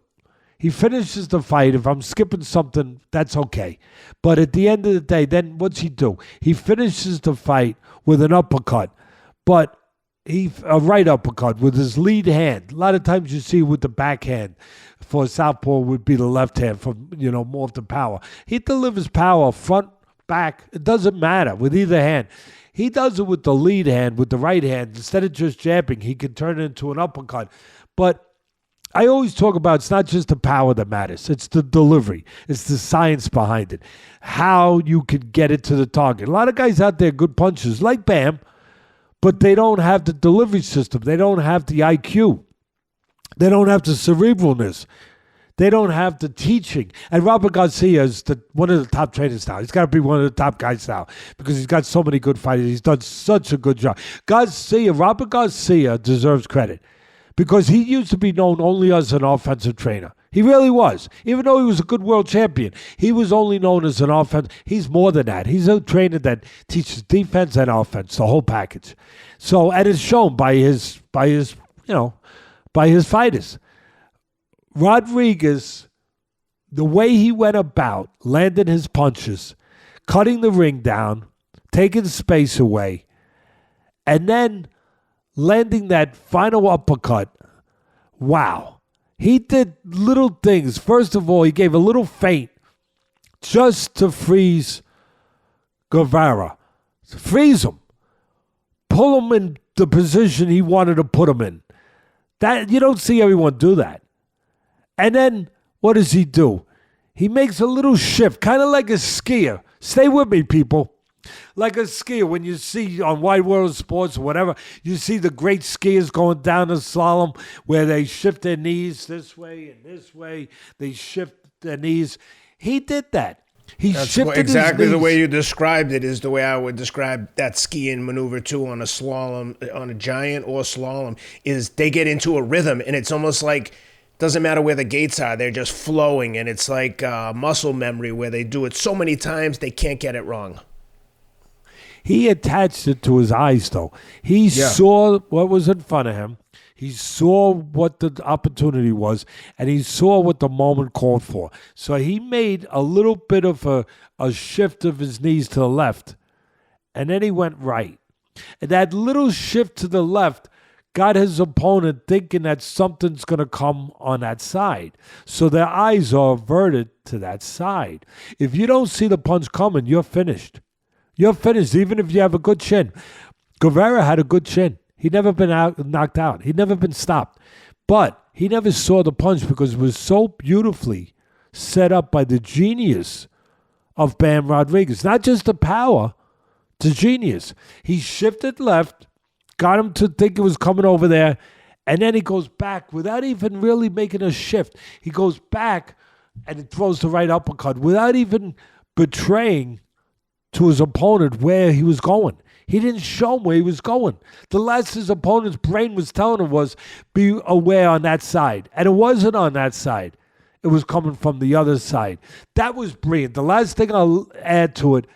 He finishes the fight. If I'm skipping something, that's okay. But at the end of the day, then what's he do? He finishes the fight with an uppercut. But a right uppercut with his lead hand. A lot of times you see with the backhand for southpaw would be the left hand for, more of the power. He delivers power front, back. It doesn't matter with either hand. He does it with the lead hand, with the right hand. Instead of just jabbing, he can turn it into an uppercut. But I always talk about it's not just the power that matters. It's the delivery. It's the science behind it. How you can get it to the target. A lot of guys out there, good punchers, like Bam, but they don't have the delivery system. They don't have the IQ. They don't have the cerebralness. They don't have the teaching. And Robert Garcia is one of the top trainers now. He's got to be one of the top guys now because he's got so many good fighters. He's done such a good job. Robert Garcia deserves credit because he used to be known only as an offensive trainer. He really was. Even though he was a good world champion, he was only known as an offense. He's more than that. He's a trainer that teaches defense and offense, the whole package. So, and it's shown by his fighters. Rodriguez, the way he went about landing his punches, cutting the ring down, taking space away, and then landing that final uppercut, wow. He did little things. First of all, he gave a little feint just to freeze Guevara. Freeze him. Pull him in the position he wanted to put him in. That you don't see everyone do that. And then what does he do? He makes a little shift, kind of like a skier. Stay with me, people. Like a skier, when you see on Wide World Sports or whatever, you see the great skiers going down the slalom where they shift their knees this way and this way. They shift their knees. He did that. That's exactly the way you described it is the way I would describe that skiing maneuver too on a slalom, on a giant or slalom, is they get into a rhythm and it's almost like, doesn't matter where the gates are, they're just flowing, and it's like muscle memory where they do it so many times they can't get it wrong. He attached it to his eyes, though. He saw what was in front of him. He saw what the opportunity was, and he saw what the moment called for. So he made a little bit of a shift of his knees to the left, and then he went right. And that little shift to the left got his opponent thinking that something's going to come on that side. So their eyes are averted to that side. If you don't see the punch coming, you're finished. You're finished, even if you have a good chin. Guevara had a good chin. He'd never been knocked out. He'd never been stopped. But he never saw the punch because it was so beautifully set up by the genius of Bam Rodriguez. Not just the power, the genius. He shifted left, got him to think it was coming over there, and then he goes back without even really making a shift. He goes back and it throws the right uppercut without even betraying to his opponent where he was going. He didn't show him where he was going. The last his opponent's brain was telling him was, be aware on that side. And it wasn't on that side. It was coming from the other side. That was brilliant. The last thing I'll add to it,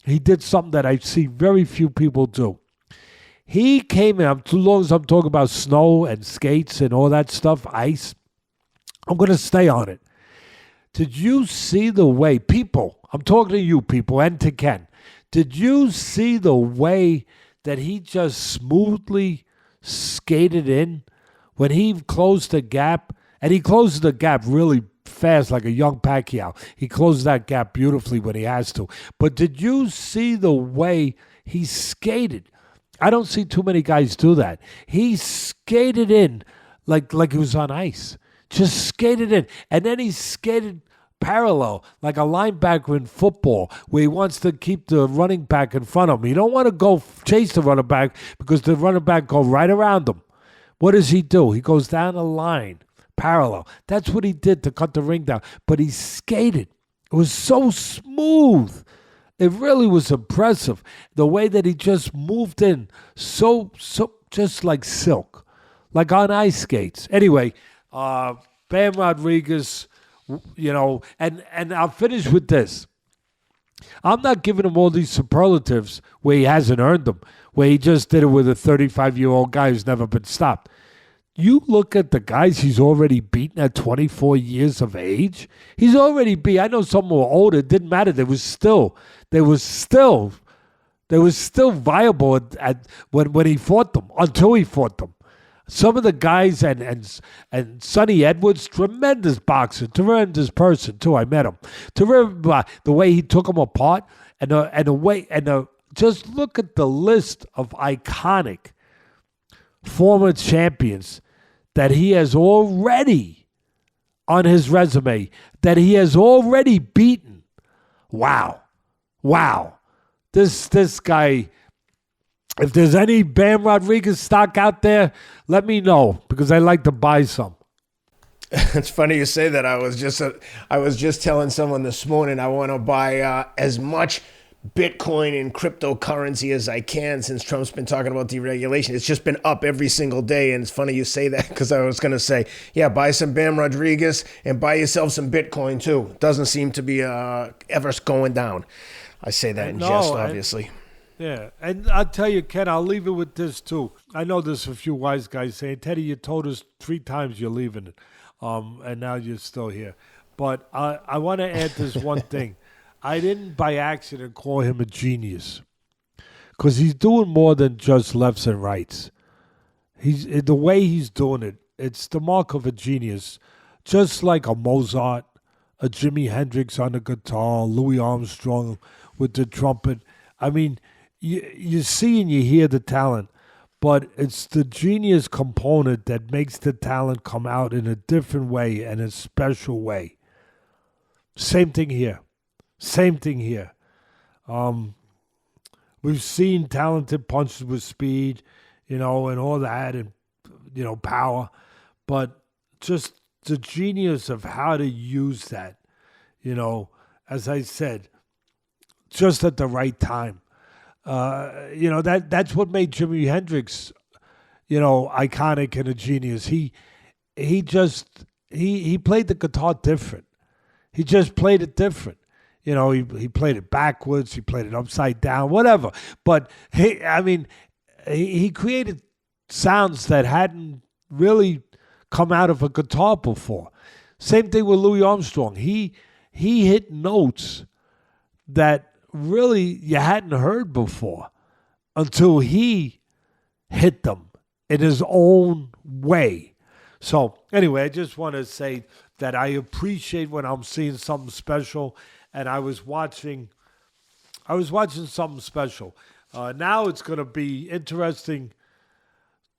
he did something that I see very few people do. He came in, too long as I'm talking about snow and skates and all that stuff, ice, I'm going to stay on it. Did you see the way, people, I'm talking to you people and to Ken, did you see the way that he just smoothly skated in when he closed the gap? And he closes the gap really fast like a young Pacquiao. He closes that gap beautifully when he has to. But did you see the way he skated? I don't see too many guys do that. He skated in like he was on ice. Just skated in. And then he skated parallel, like a linebacker in football, where he wants to keep the running back in front of him. You don't want to go chase the running back because the running back go right around him. What does he do? He goes down the line, parallel. That's what he did to cut the ring down. But he skated. It was so smooth. It really was impressive. The way that he just moved in, so just like silk, like on ice skates. Anyway, Bam Rodriguez, and I'll finish with this. I'm not giving him all these superlatives where he hasn't earned them, where he just did it with a 35-year-old guy who's never been stopped. You look at the guys he's already beaten at 24 years of age. He's already beat. I know some were older. It didn't matter. They was still viable when he fought them, until he fought them. Some of the guys and Sonny Edwards, tremendous boxer, tremendous person too. I met him. The way he took them apart just look at the list of iconic former champions that he has already on his resume, that he has already beaten. Wow. This guy. If there's any Bam Rodriguez stock out there, let me know because I like to buy some. It's funny you say that. I was just telling someone this morning I want to buy as much Bitcoin and cryptocurrency as I can since Trump's been talking about deregulation. It's just been up every single day, and it's funny you say that because I was going to say, yeah, buy some Bam Rodriguez and buy yourself some Bitcoin too. Doesn't seem to be ever going down. I say that in jest, obviously. Yeah, and I'll tell you, Ken, I'll leave it with this too. I know there's a few wise guys saying, Teddy, you told us 3 times you're leaving it, and now you're still here. But I want to add this one thing. I didn't by accident call him a genius because he's doing more than just lefts and rights. The way he's doing it, it's the mark of a genius, just like a Mozart, a Jimi Hendrix on the guitar, Louis Armstrong with the trumpet. I mean, you see and you hear the talent, but it's the genius component that makes the talent come out in a different way and a special way. Same thing here. We've seen talented punches with speed, and all that, and, power, but just the genius of how to use that, as I said, just at the right time. That's what made Jimi Hendrix, iconic and a genius. He played the guitar different. He just played it different. He played it backwards, he played it upside down, whatever. But he created sounds that hadn't really come out of a guitar before. Same thing with Louis Armstrong. He hit notes that really you hadn't heard before until he hit them in his own way. So anyway, I just want to say that I appreciate when I'm seeing something special. And I was watching something special. Now it's going to be interesting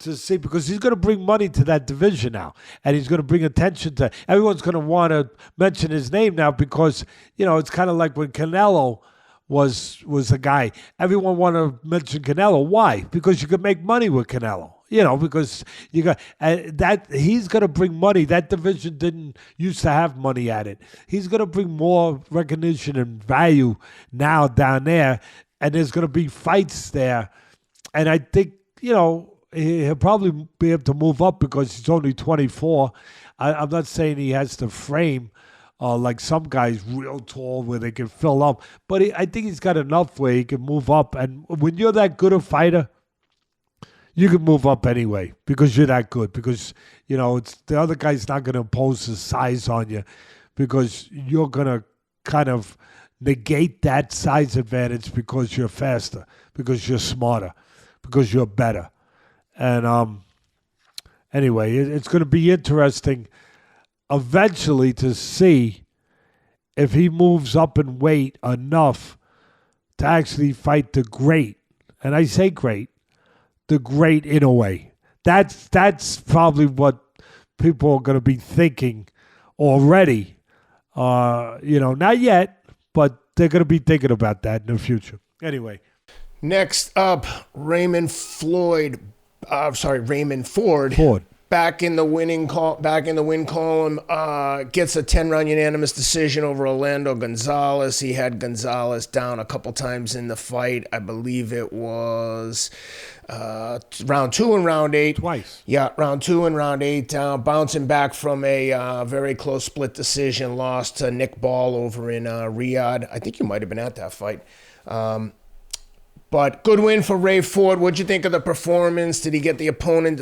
to see because he's going to bring money to that division now. And he's going to bring attention to, everyone's going to want to mention his name now because, it's kind of like when Canelo was a guy. Everyone want to mention Canelo. Why? Because you could make money with Canelo. Because you got that he's going to bring money. That division didn't used to have money at it. He's going to bring more recognition and value now down there, and there's going to be fights there. And I think, he'll probably be able to move up because he's only 24. I'm not saying he has the frame like some guys real tall where they can fill up, but I think he's got enough where he can move up. And when you're that good a fighter, you can move up anyway because you're that good. Because, it's the other guy's not going to impose his size on you because you're going to kind of negate that size advantage because you're faster, because you're smarter, because you're better. And anyway, it's going to be interesting eventually to see if he moves up in weight enough to actually fight the great. And I say great. The great in a way. That's probably what people are going to be thinking already. Not yet, but they're going to be thinking about that in the future. Anyway. Next up, Raymond Ford. Back in the win column, gets a 10-round unanimous decision over Orlando Gonzalez. He had Gonzalez down a couple times in the fight. I believe it was round 2 and round 8. Twice. Yeah, round 2 and round 8 down, bouncing back from a very close split decision loss to Nick Ball over in Riyadh. I think you might have been at that fight. But good win for Ray Ford. What'd you think of the performance? Did he get the opponent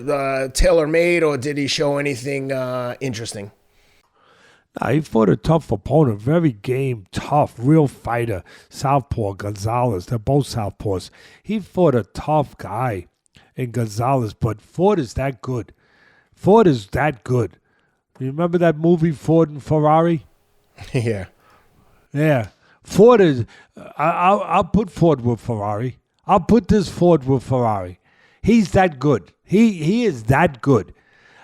tailor-made, or did he show anything interesting? He fought a tough opponent, very game, tough, real fighter. Southpaw, Gonzalez, they're both Southpaws. He fought a tough guy in Gonzalez, but Ford is that good. Ford is that good. You remember that movie, Ford and Ferrari? Yeah. Yeah. Ford is, I'll put Ford with Ferrari. I'll put this Ford with Ferrari. He's that good. He is that good.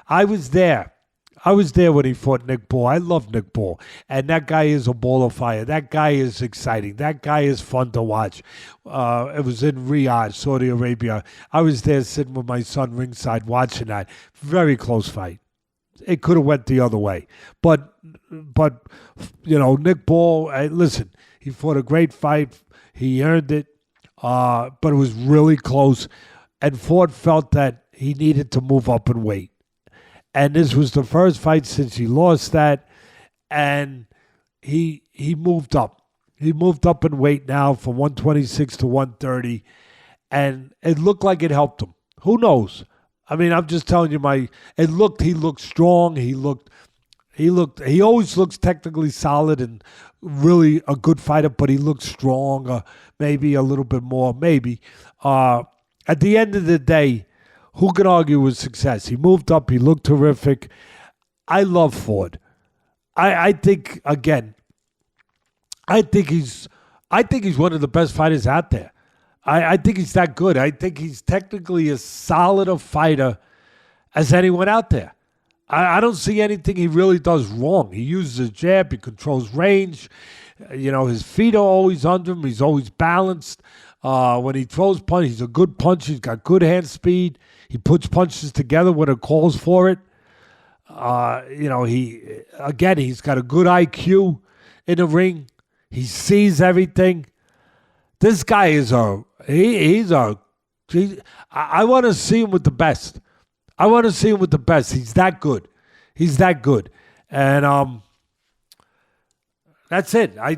I was there when he fought Nick Ball. I love Nick Ball. And that guy is a ball of fire. That guy is exciting. That guy is fun to watch. It was in Riyadh, Saudi Arabia. I was there sitting with my son ringside watching that. Very close fight. it could have went the other way. But Nick Ball, listen, he fought a great fight. He earned it, but it was really close. And Ford felt that he needed to move up in weight. And this was the first fight since he lost that. And he moved up. He moved up in weight now from 126 to 130. And it looked like it helped him. Who knows? I mean, I'm just telling you, he looked strong. He always looks technically solid and really a good fighter, but he looked strong, maybe a little bit more, maybe. At the end of the day, who can argue with success? He moved up. He looked terrific. I love Ford. I think he's one of the best fighters out there. I think he's that good. I think he's technically as solid a fighter as anyone out there. I don't see anything he really does wrong. He uses his jab. He controls range. His feet are always under him. He's always balanced. When he throws punch, he's a good puncher. He's got good hand speed. He puts punches together when it calls for it. He's got a good IQ in the ring. He sees everything. This guy is I want to see him with the best. He's that good. And that's it. I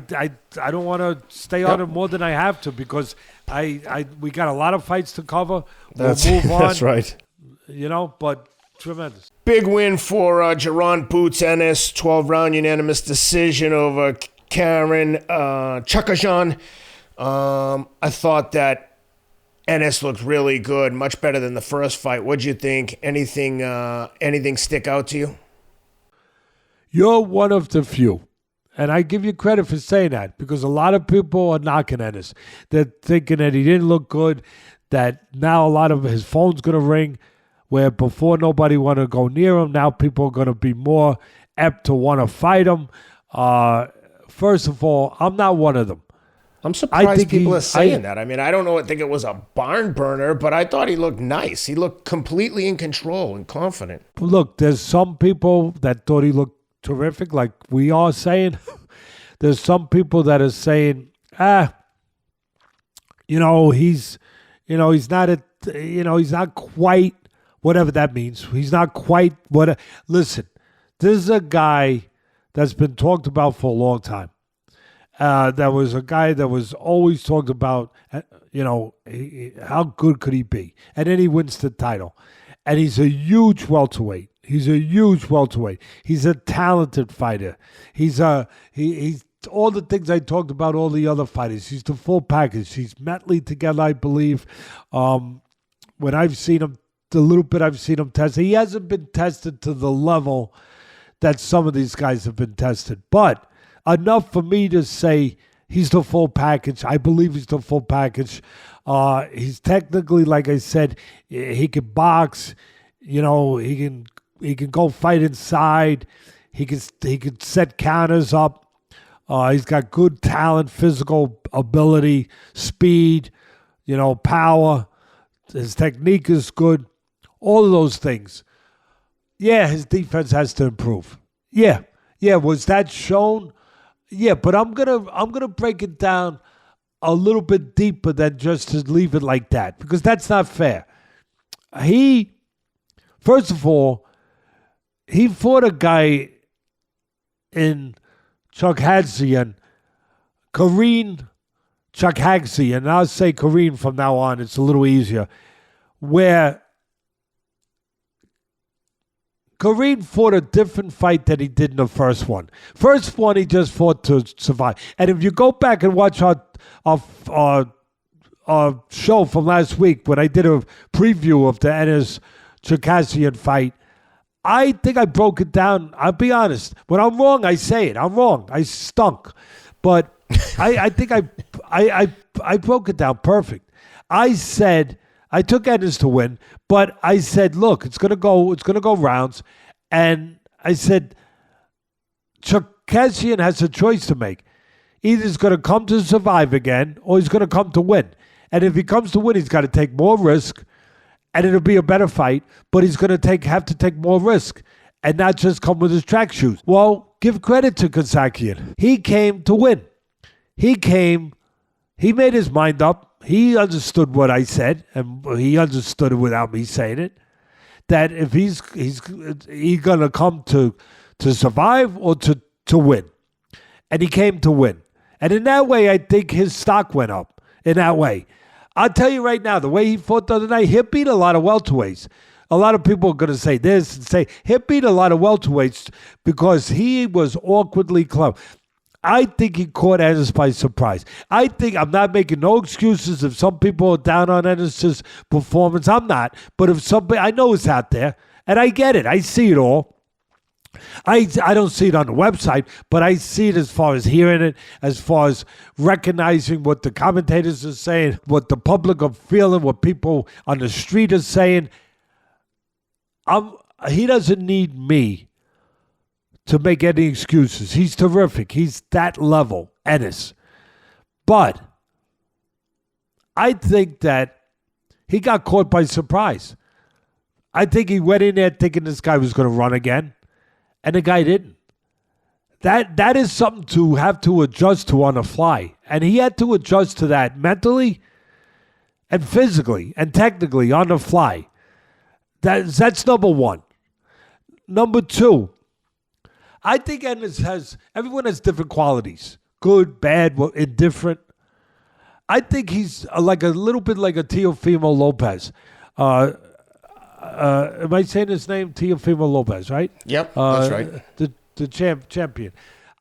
don't want to stay on it more than I have to because we got a lot of fights to cover. We'll move on. That's right. But tremendous. Big win for Jaron Boots Ennis, 12-round unanimous decision over Karen Chukhadzhian. I thought that Ennis looked really good, much better than the first fight. What'd you think? Anything stick out to you? You're one of the few. And I give you credit for saying that because a lot of people are knocking Ennis. They're thinking that he didn't look good, that now a lot of his phone's going to ring, where before nobody wanted to go near him. Now people are going to be more apt to want to fight him. First of all, I'm not one of them. I'm surprised people are saying that. I mean, I don't think it was a barn burner, but I thought he looked nice. He looked completely in control and confident. Look, there's some people that thought he looked terrific, like we are saying. There's some people that are saying, he's not quite whatever that means. He's not quite what. Listen, this is a guy that's been talked about for a long time. That was a guy that was always talked about, how good could he be? And then he wins the title. And he's a huge welterweight. He's a talented fighter. He's all the things I talked about, all the other fighters. He's the full package. He's mentally together, I believe. When I've seen him, the little bit I've seen him tested, he hasn't been tested to the level that some of these guys have been tested. But enough for me to say he's the full package. I believe he's the full package. He's technically, like I said, he can box. He can go fight inside. He can set counters up. He's got good talent, physical ability, speed, power. His technique is good. All of those things. Yeah, his defense has to improve. Yeah. Was that shown? Yeah, but I'm gonna break it down a little bit deeper than just to leave it like that because that's not fair. First of all, he fought a guy in Chukhadzhian, Kareem Chukhadzhian, and I'll say Kareem from now on. It's a little easier. Where Kareem fought a different fight than he did in the first one. First one, he just fought to survive. And if you go back and watch our show from last week when I did a preview of the Ennis Chukhadzhian fight, I think I broke it down. I'll be honest. When I'm wrong, I say it. I'm wrong. I stunk. But I think I broke it down perfect. I said I took Ennis to win, but I said, look, it's gonna go rounds. And I said Chukhadzhian has a choice to make. Either he's gonna come to survive again or he's gonna come to win. And if he comes to win, he's got to take more risk. And it'll be a better fight, but he's going to have to take more risk. and not just come with his track shoes. Well, give credit to Chukhadzhian. He came to win. He made his mind up. He understood what I said, and he understood it without me saying it, that if he's going to come to survive or to win. And he came to win. And in that way, I think his stock went up. In that way. I'll tell you right now, the way he fought the other night, he beat a lot of welterweights. A lot of people are going to say this and say, he beat a lot of welterweights because he was awkwardly close. I think he caught Ennis by surprise. I think, I'm not making no excuses if some people are down on Ennis' performance. I'm not. But if somebody, I know it's out there, and I get it. I see it all. I don't see it on the website, but I see it as far as hearing it, as far as recognizing what the commentators are saying, what the public are feeling, what people on the street are saying. He doesn't need me to make any excuses. He's terrific. He's that level, Ennis. But I think that he got caught by surprise. I think he went in there thinking this guy was going to run again, and the guy didn't. That is something to have to adjust to on the fly. And he had to adjust to that mentally and physically and technically on the fly. That's number one. Number two, I think everyone has different qualities. Good, bad, indifferent. I think he's like a little bit like a Teofimo Lopez. Am I saying his name? Teofimo Lopez, right? Yep, that's right. The champion.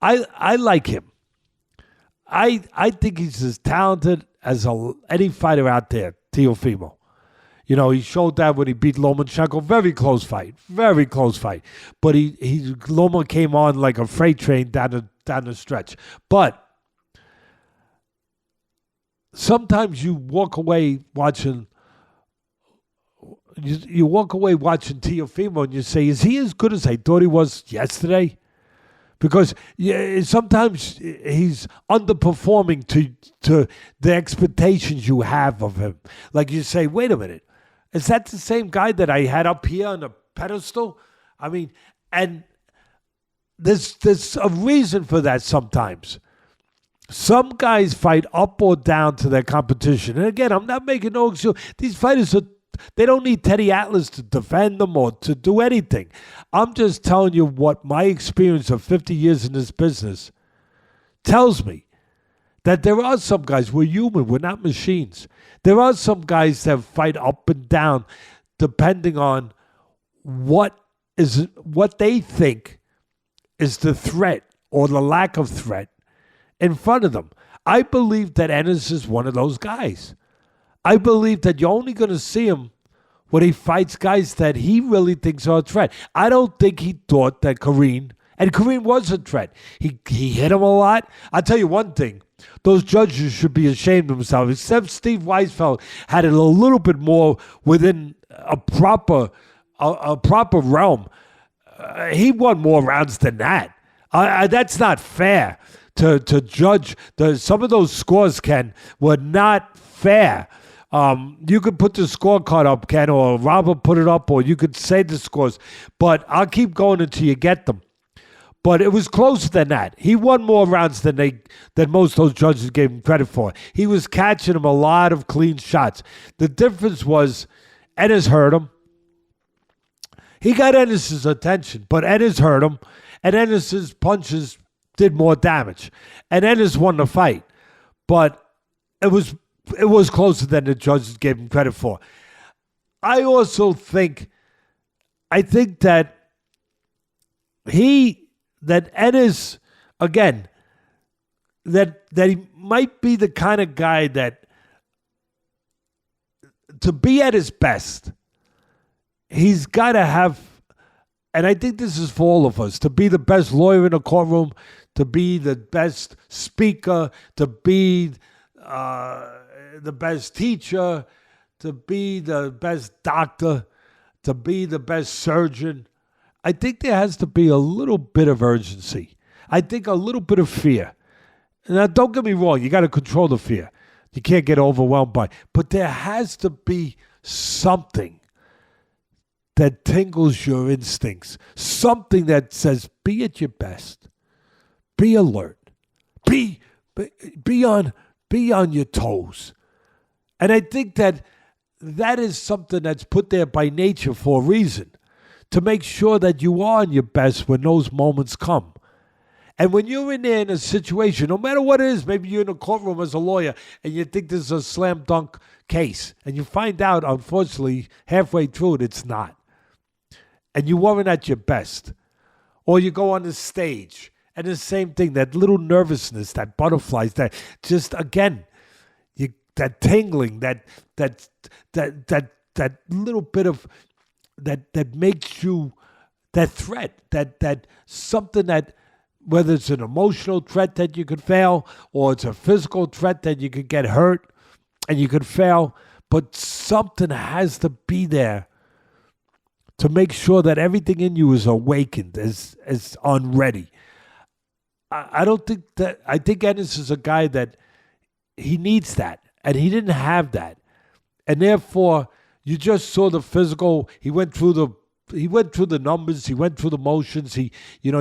I like him. I think he's as talented as any fighter out there, Teofimo. You know, he showed that when he beat Lomachenko. Very close fight. Very close fight. But Loma came on like a freight train down the stretch. But sometimes you walk away watching Teofimo and you say, is he as good as I thought he was yesterday? Because sometimes he's underperforming to the expectations you have of him. Like you say, wait a minute, is that the same guy that I had up here on the pedestal? I mean, and there's a reason for that sometimes. Some guys fight up or down to their competition. And again, I'm not making no excuse. These fighters they don't need Teddy Atlas to defend them or to do anything. I'm just telling you what my experience of 50 years in this business tells me. That there are some guys, we're human, we're not machines. There are some guys that fight up and down depending on what they think is the threat or the lack of threat in front of them. I believe that Ennis is one of those guys. I believe that you're only going to see him when he fights guys that he really thinks are a threat. I don't think he thought that Kareem was a threat. He hit him a lot. I'll tell you one thing. Those judges should be ashamed of themselves, except Steve Weisfeld had it a little bit more within a proper realm. He won more rounds than that. That's not fair to judge. Some of those scores, Ken, were not fair. You could put the scorecard up, Ken, or Robert put it up, or you could say the scores. But I'll keep going until you get them. But it was closer than that. He won more rounds than most of those judges gave him credit for. He was catching him a lot of clean shots. The difference was Ennis hurt him. He got Ennis' attention, but Ennis hurt him, and Ennis' punches did more damage. And Ennis won the fight. But it was closer than the judges gave him credit for. I also think that Ennis, again, that he might be the kind of guy that, to be at his best, he's got to have, and I think this is for all of us, to be the best lawyer in the courtroom, to be the best speaker, to be the best teacher, to be the best doctor, to be the best surgeon. I think there has to be a little bit of urgency. I think a little bit of fear. Now, don't get me wrong. You got to control the fear. You can't get overwhelmed by it. But there has to be something that tingles your instincts. Something that says, be at your best. Be alert. Be on your toes. And I think that is something that's put there by nature for a reason, to make sure that you are on your best when those moments come. And when you're in there in a situation, no matter what it is, maybe you're in a courtroom as a lawyer and you think this is a slam dunk case, and you find out, unfortunately, halfway through it, it's not. And you weren't at your best. Or you go on the stage, and the same thing, that little nervousness, that butterflies, that just, again, that tingling, that little bit of, that makes you, that threat, that something that, whether it's an emotional threat that you could fail, or it's a physical threat that you could get hurt and you could fail, but something has to be there to make sure that everything in you is awakened, is unready. I don't think that, I think Ennis is a guy that he needs that, and he didn't have that. And therefore, you just saw the physical, he went through the numbers, he went through the motions, he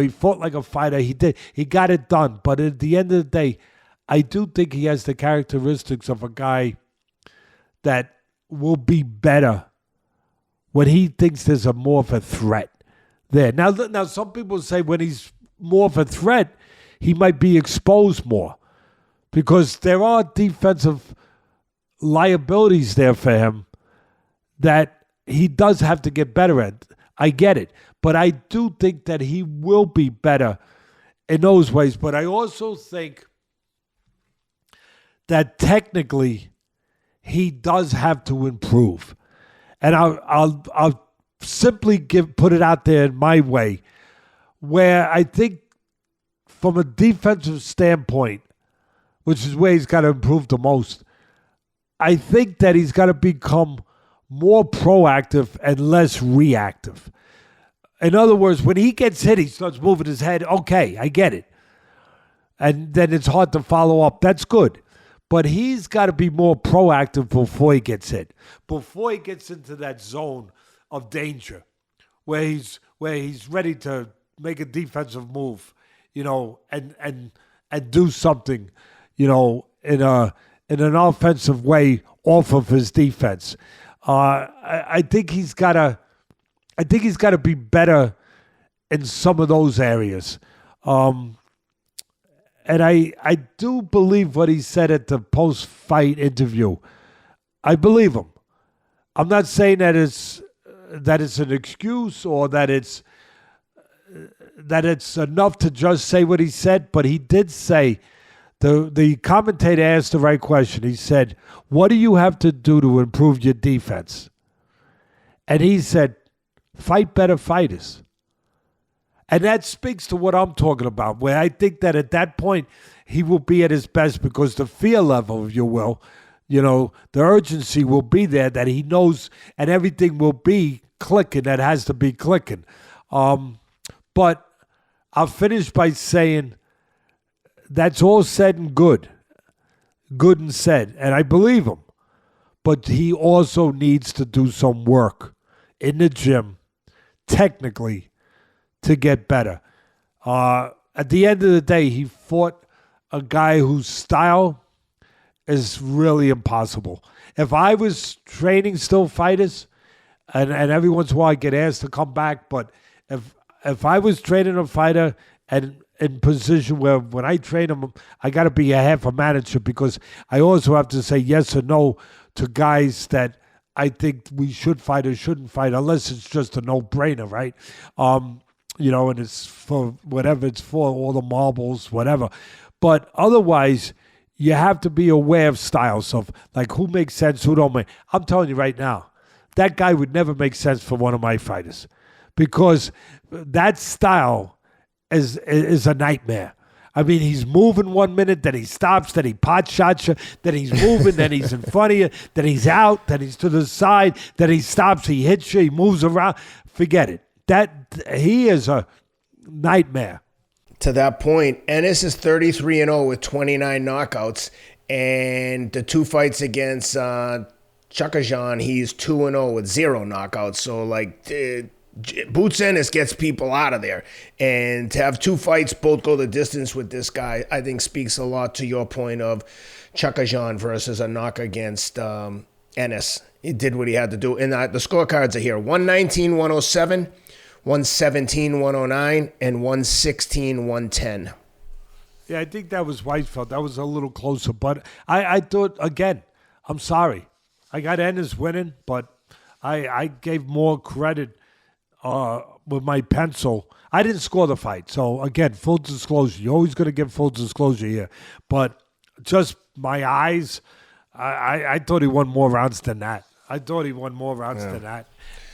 fought like a fighter, he got it done. But at the end of the day, I do think he has the characteristics of a guy that will be better when he thinks there's more of a threat there. Now some people say when he's more of a threat, he might be exposed more, because there are defensive liabilities there for him that he does have to get better at. I get it. But I do think that he will be better in those ways. But I also think that technically he does have to improve. And I'll simply put it out there in my way, where I think from a defensive standpoint, which is where he's got to improve the most, I think that he's got to become more proactive and less reactive. In other words, when he gets hit, he starts moving his head. Okay, I get it. And then it's hard to follow up. That's good. But he's got to be more proactive before he gets hit, before he gets into that zone of danger where he's ready to make a defensive move, and do something, in an offensive way off of his defense. I think he's got to be better in some of those areas. And I do believe what he said at the post-fight interview. I believe him. I'm not saying that it's an excuse or that it's enough to just say what he said, but he did say, the commentator asked the right question. He said, what do you have to do to improve your defense? And he said, fight better fighters. And that speaks to what I'm talking about, where I think that at that point, he will be at his best, because the fear level, if you will, the urgency will be there, that he knows, and everything will be clicking that has to be clicking. But I'll finish by saying that's all said and good and said, and I believe him. But he also needs to do some work in the gym, technically, to get better. At the end of the day, he fought a guy whose style is really impossible. If I was training still fighters, and every once in a while I get asked to come back, but if I was training a fighter and in position where when I train him, I got to be a half a manager, because I also have to say yes or no to guys that I think we should fight or shouldn't fight, unless it's just a no-brainer, right? And it's for whatever it's for, all the marbles, whatever. But otherwise, you have to be aware of styles of, like, who makes sense, who don't make. I'm telling you right now, that guy would never make sense for one of my fighters, because that style is a nightmare. I mean, he's moving 1 minute, then he stops, then he pot shots you, then he's moving, then he's in front of you, then he's out, then he's to the side, then he stops, he hits you, he moves around. Forget it. He is a nightmare. To that point, Ennis is 33-0 with 29 knockouts, and the two fights against Chukhadzhian, he's 2-0 with 0 knockouts. So, like, Boots Ennis gets people out of there. And to have 2 fights both go the distance with this guy, I think speaks a lot to your point of Chukhadzhian versus a knock against Ennis. He did what he had to do. And the scorecards are here. 119-107, 117-109, and 116-110. Yeah, I think that was Weisfeld. That was a little closer. But I thought, again, I'm sorry. I got Ennis winning, but I gave more credit with my pencil. I didn't score the fight. So, again, full disclosure. You're always going to give full disclosure here. But just my eyes, I thought he won more rounds than that. than that.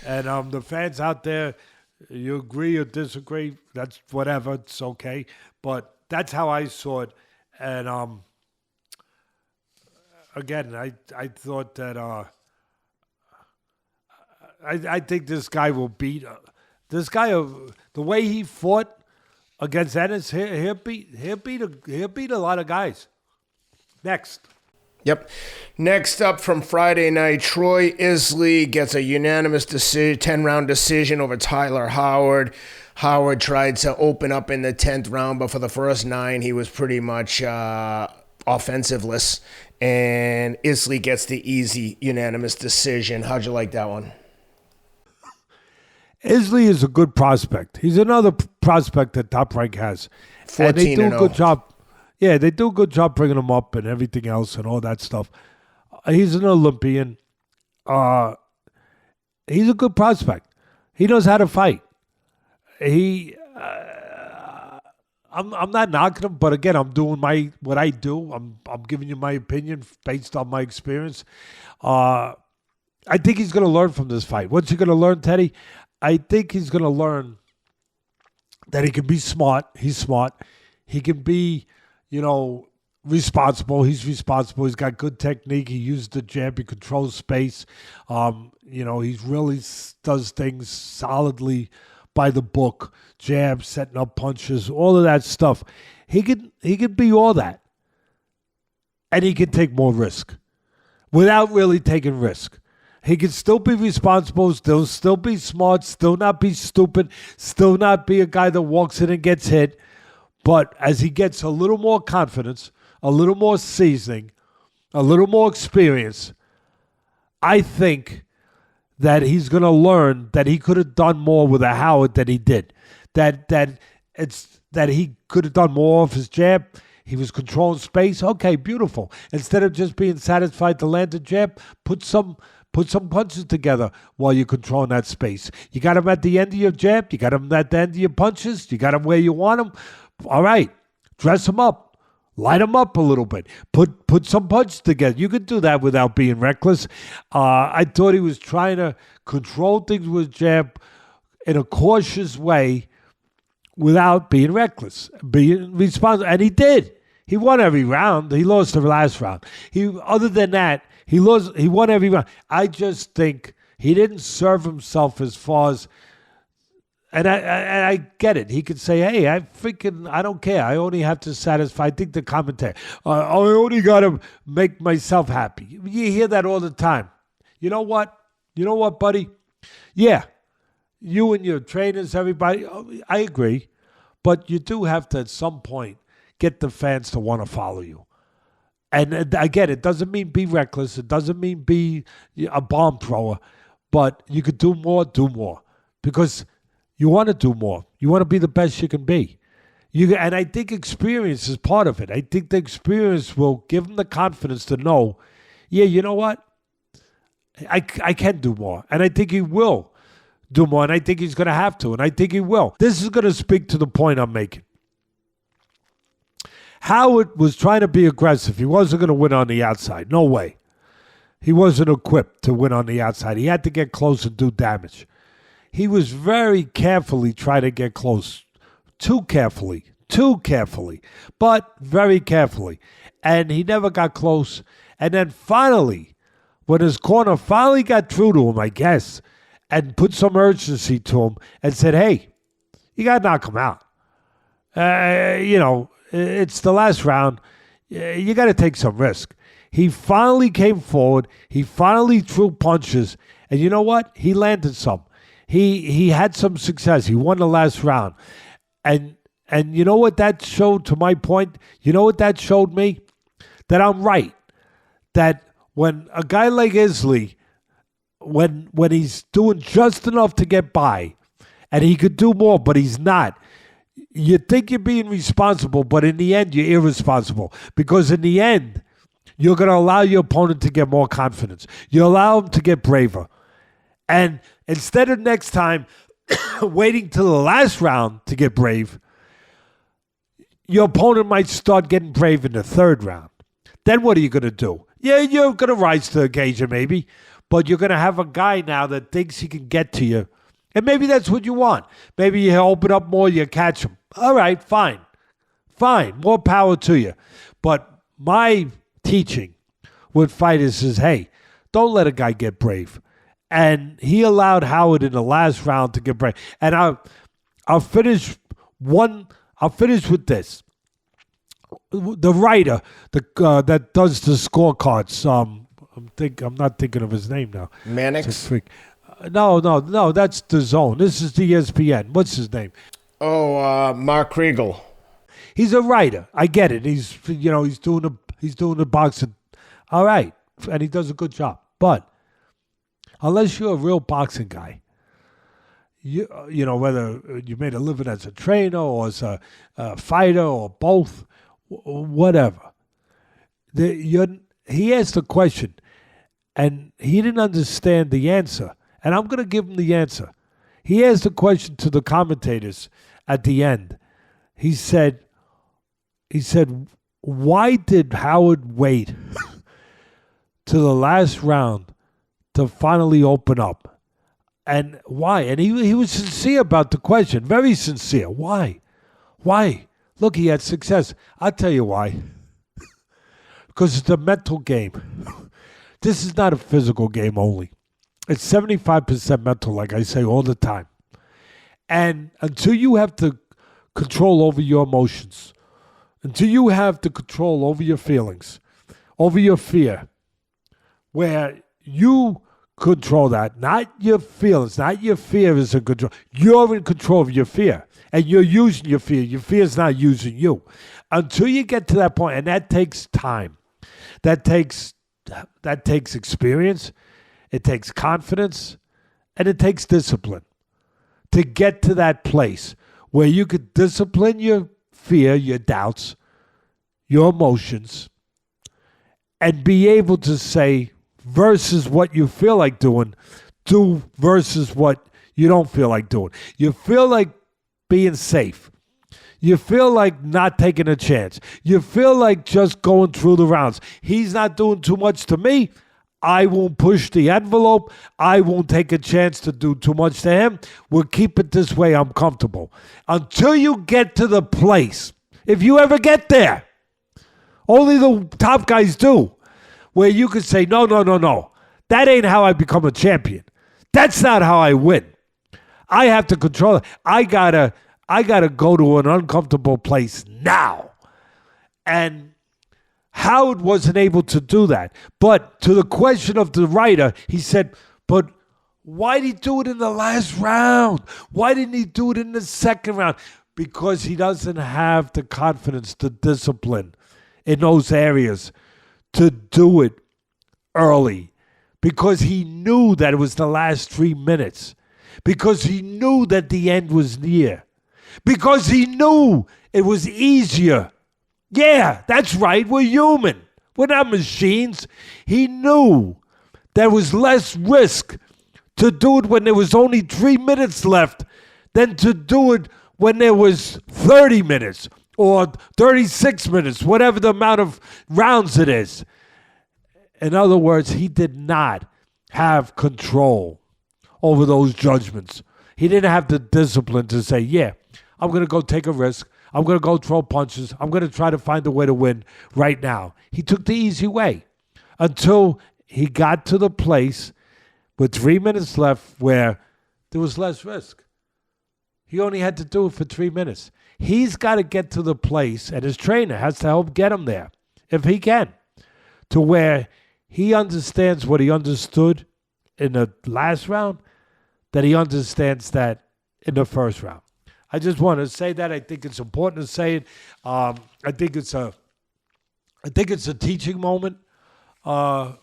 And the fans out there, you agree or disagree, that's whatever. It's okay. But that's how I saw it. And, again, I thought that I think this guy will beat this guy. The way he fought against Ennis, he'll beat a lot of guys. Next. Yep. Next up from Friday night, Troy Isley gets a unanimous 10-round decision over Tyler Howard. Howard tried to open up in the 10th round, but for the first 9, he was pretty much offensiveless. And Isley gets the easy unanimous decision. How'd you like that one? Isley is a good prospect. He's another prospect that Top Rank has. 14-0. And they do a good job. Yeah, they do a good job bringing him up and everything else and all that stuff. He's an Olympian. He's a good prospect. He knows how to fight. I'm not knocking him, but again, I'm doing what I do. I'm giving you my opinion based on my experience. I think he's going to learn from this fight. What's he going to learn, Teddy? I think he's going to learn that he can be smart. He's smart. He can be, responsible. He's responsible. He's got good technique. He uses the jab. He controls space. He really does things solidly by the book. Jabs, setting up punches, all of that stuff. He could be all that. And he can take more risk without really taking risk. He can still be responsible, still be smart, still not be stupid, still not be a guy that walks in and gets hit. But as he gets a little more confidence, a little more seasoning, a little more experience, I think that he's going to learn that he could have done more with a Howard than he did. That he could have done more off his jab. He was controlling space. Okay, beautiful. Instead of just being satisfied to land a jab, put some punches together while you're controlling that space. You got him at the end of your jab. You got him at the end of your punches. You got him where you want him. All right, dress him up. Light him up a little bit. Put some punches together. You could do that without being reckless. I thought he was trying to control things with jab in a cautious way without being reckless, being responsible. And he did. He won every round. He lost the last round. Other than that, he won every round. I just think he didn't serve himself as far as. And I get it. He could say, hey, I don't care. I only have to satisfy. I think the commentary, I only got to make myself happy. You hear that all the time. You know what? Buddy? Yeah, you and your trainers, everybody, I agree. But you do have to, at some point, get the fans to want to follow you. And again, it doesn't mean be reckless. It doesn't mean be a bomb thrower. But you could do more. Because you want to do more. You want to be the best you can be. And I think experience is part of it. I think the experience will give him the confidence to know, yeah, you know what? I can do more. And I think he will do more. And I think he's going to have to. And I think he will. This is going to speak to the point I'm making. Howard was trying to be aggressive. He wasn't going to win on the outside. No way. He wasn't equipped to win on the outside. He had to get close and do damage. He was very carefully trying to get close. Too carefully, but very carefully. And he never got close. And then finally, when his corner finally got through to him, I guess, and put some urgency to him and said, hey, you got to knock him out. It's the last round. You got to take some risk. He finally came forward. He finally threw punches. And you know what? He landed some. He had some success. He won the last round. And you know what that showed, to my point? You know what that showed me? That I'm right. That when a guy like Isley, when he's doing just enough to get by, and he could do more, but he's not, you think you're being responsible, but in the end, you're irresponsible. Because in the end, you're going to allow your opponent to get more confidence. You allow him to get braver. And instead of next time waiting till the last round to get brave, your opponent might start getting brave in the third round. Then what are you going to do? Yeah, you're going to rise to the occasion maybe, but you're going to have a guy now that thinks he can get to you. And maybe that's what you want. Maybe you open up more, you catch him. All right, fine. Fine, more power to you. But my teaching with fighters is, hey, don't let a guy get brave. And he allowed Howard in the last round to get brave. And I'll finish with this. The writer that does the scorecards, I'm not thinking of his name now. Mannix? No, that's the Zone. This is the ESPN. What's his name? Mark Kriegel. He's a writer. I get it. He's doing the boxing. All right, and he does a good job. But unless you're a real boxing guy, you know, whether you made a living as a trainer or as a fighter or both, whatever. He asked a question, and he didn't understand the answer. And I'm going to give him the answer. He asked a question to the commentators at the end. He said, why did Howard wait to the last round to finally open up? And why? And he was sincere about the question, very sincere. Why? Look, he had success. I'll tell you why. Because it's a mental game. This is not a physical game only. It's 75% mental, like I say all the time. And until you have the control over your emotions, until you have the control over your feelings, over your fear, where you control that, not your feelings, not your fear is in control. You're in control of your fear, and you're using your fear. Your fear is not using you. Until you get to that point, and that takes time. That takes experience. It takes confidence, and it takes discipline to get to that place where you could discipline your fear, your doubts, your emotions, and be able to say, versus what you feel like doing, do versus what you don't feel like doing. You feel like being safe. You feel like not taking a chance. You feel like just going through the rounds. He's not doing too much to me. I won't push the envelope. I won't take a chance to do too much to him. We'll keep it this way. I'm comfortable. Until you get to the place, if you ever get there, only the top guys do, where you could say, no. That ain't how I become a champion. That's not how I win. I have to control it. I gotta go to an uncomfortable place now. And Howard wasn't able to do that. But to the question of the writer, he said, but why did he do it in the last round? Why didn't he do it in the second round? Because he doesn't have the confidence, the discipline in those areas to do it early. Because he knew that it was the last 3 minutes. Because he knew that the end was near. Because he knew it was easier. Yeah, that's right. We're human. We're not machines. He knew there was less risk to do it when there was only 3 minutes left than to do it when there was 30 minutes or 36 minutes, whatever the amount of rounds it is. In other words, he did not have control over those judgments. He didn't have the discipline to say, yeah, I'm going to go take a risk. I'm going to go throw punches. I'm going to try to find a way to win right now. He took the easy way until he got to the place with 3 minutes left where there was less risk. He only had to do it for 3 minutes. He's got to get to the place, and his trainer has to help get him there, if he can, to where he understands what he understood in the last round, that he understands that in the first round. I just want to say that. I think it's important to say it. I think it's a teaching moment. I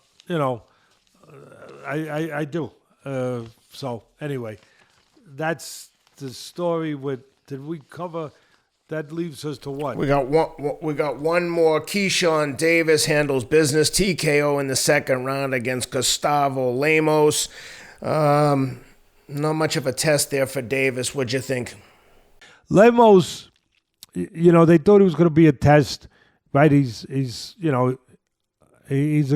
do. So anyway, that's the story with. Did we cover? That leaves us to what? We got one more. Keyshawn Davis handles business. TKO in the second round against Gustavo Lemos. Not much of a test there for Davis. What'd you think? Lemos, they thought it was going to be a test, right? He's a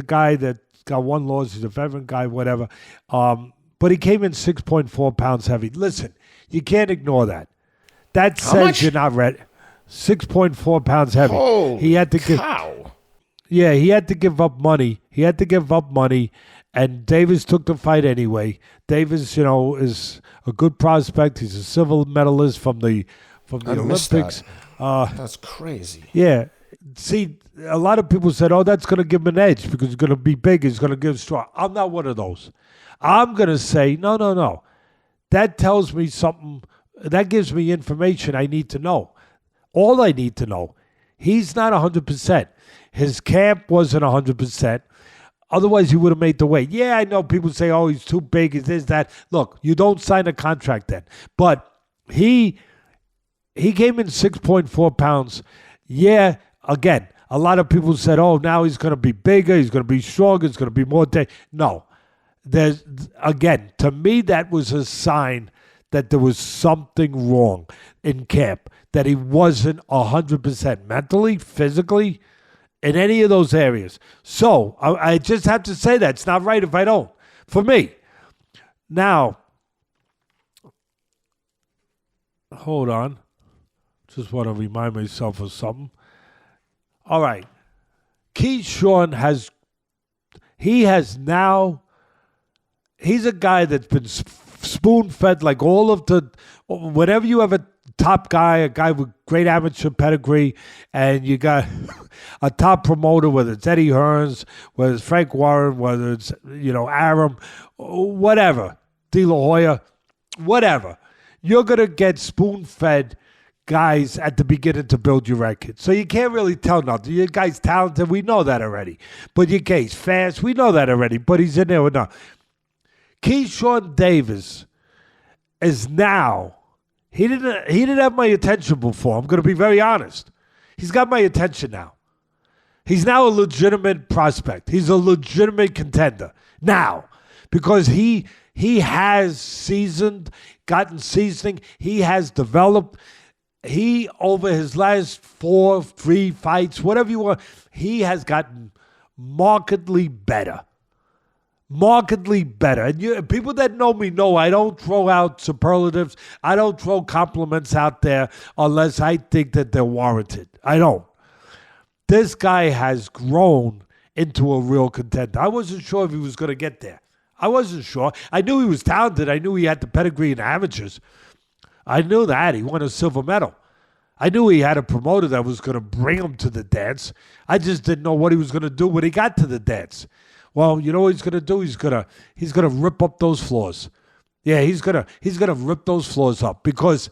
guy that got one loss. He's a veteran guy, whatever. But he came in 6.4 pounds heavy. Listen, you can't ignore that. That says you're not ready. 6.4 pounds heavy. Holy he had to cow. He had to give up money. And Davis took the fight anyway. Davis, is a good prospect. He's a silver medalist from the Olympics. That's crazy. Yeah. See, a lot of people said, that's going to give him an edge because he's going to be big. He's going to give strong. I'm not one of those. I'm going to say, no. That tells me something. That gives me information I need to know. All I need to know. He's not 100%. His camp wasn't 100%. Otherwise, he would have made the weight. Yeah, I know people say, he's too big. Is this, that? Look, you don't sign a contract then. But he came in 6.4 pounds. Yeah, again, a lot of people said, now he's going to be bigger. He's going to be stronger. He's going to be more. No. To me, that was a sign that there was something wrong in camp, that he wasn't 100% mentally, physically, in any of those areas. So I just have to say that. It's not right if I don't, for me. Now, hold on. Just want to remind myself of something. All right. Keyshawn he's a guy that's been spoon-fed like all of whenever you have a top guy, a guy with great amateur pedigree, and you got a top promoter, whether it's Eddie Hearns, whether it's Frank Warren, whether it's, Aram, whatever, De La Hoya, whatever. You're going to get spoon-fed guys at the beginning to build your record. So you can't really tell nothing. Your guy's talented. We know that already. But your guy's fast. We know that already. But he's in there with nothing. Keyshawn Davis is now, he didn't have my attention before. I'm going to be very honest. He's got my attention now. He's now a legitimate prospect. He's a legitimate contender now because he has gotten seasoning. He has developed. Over his last 3 fights, whatever you want, he has gotten markedly better. Markedly better. And people that know me know I don't throw out superlatives. I don't throw compliments out there unless I think that they're warranted. I don't. This guy has grown into a real contender. I wasn't sure if he was going to get there. I wasn't sure. I knew he was talented. I knew he had the pedigree in amateurs. I knew that. He won a silver medal. I knew he had a promoter that was going to bring him to the dance. I just didn't know what he was going to do when he got to the dance. Well, you know what he's going to do? He's going to rip up those floors. Yeah, he's going to rip those floors up because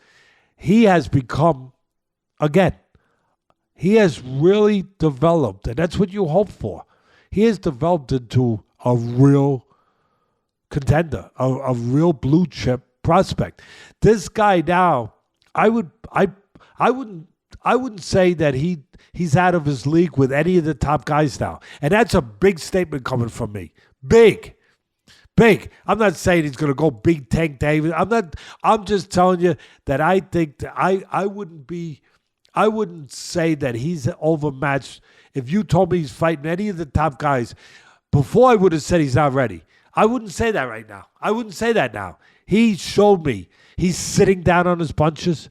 he has become, again, he has really developed, and that's what you hope for. He has developed into a real contender, a real blue chip prospect. This guy now, I wouldn't say that he's out of his league with any of the top guys now. And that's a big statement coming from me. Big. I'm not saying he's going to go big Tank Davis. I'm just telling you that I think that I wouldn't say that he's overmatched. If you told me he's fighting any of the top guys, before I would have said he's not ready. I wouldn't say that right now. I wouldn't say that now. He showed me. He's sitting down on his punches.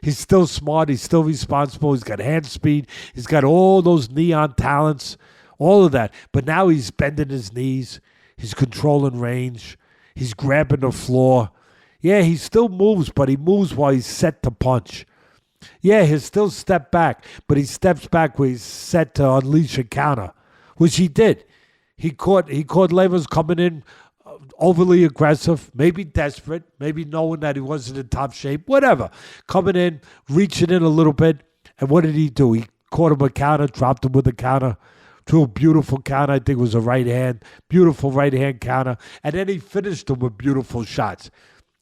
He's still smart. He's still responsible. He's got hand speed. He's got all those neon talents, all of that. But now he's bending his knees. He's controlling range. He's grabbing the floor. Yeah, he still moves, but he moves while he's set to punch. Yeah, he'll still step back, but he steps back where he's set to unleash a counter. which he did. He caught Lemos coming in overly aggressive, maybe desperate, maybe knowing that he wasn't in top shape, whatever. Coming in, reaching in a little bit. And what did he do? He caught him a counter, dropped him with a counter, threw a beautiful counter. I think it was a right hand, beautiful right hand counter. And then he finished him with beautiful shots.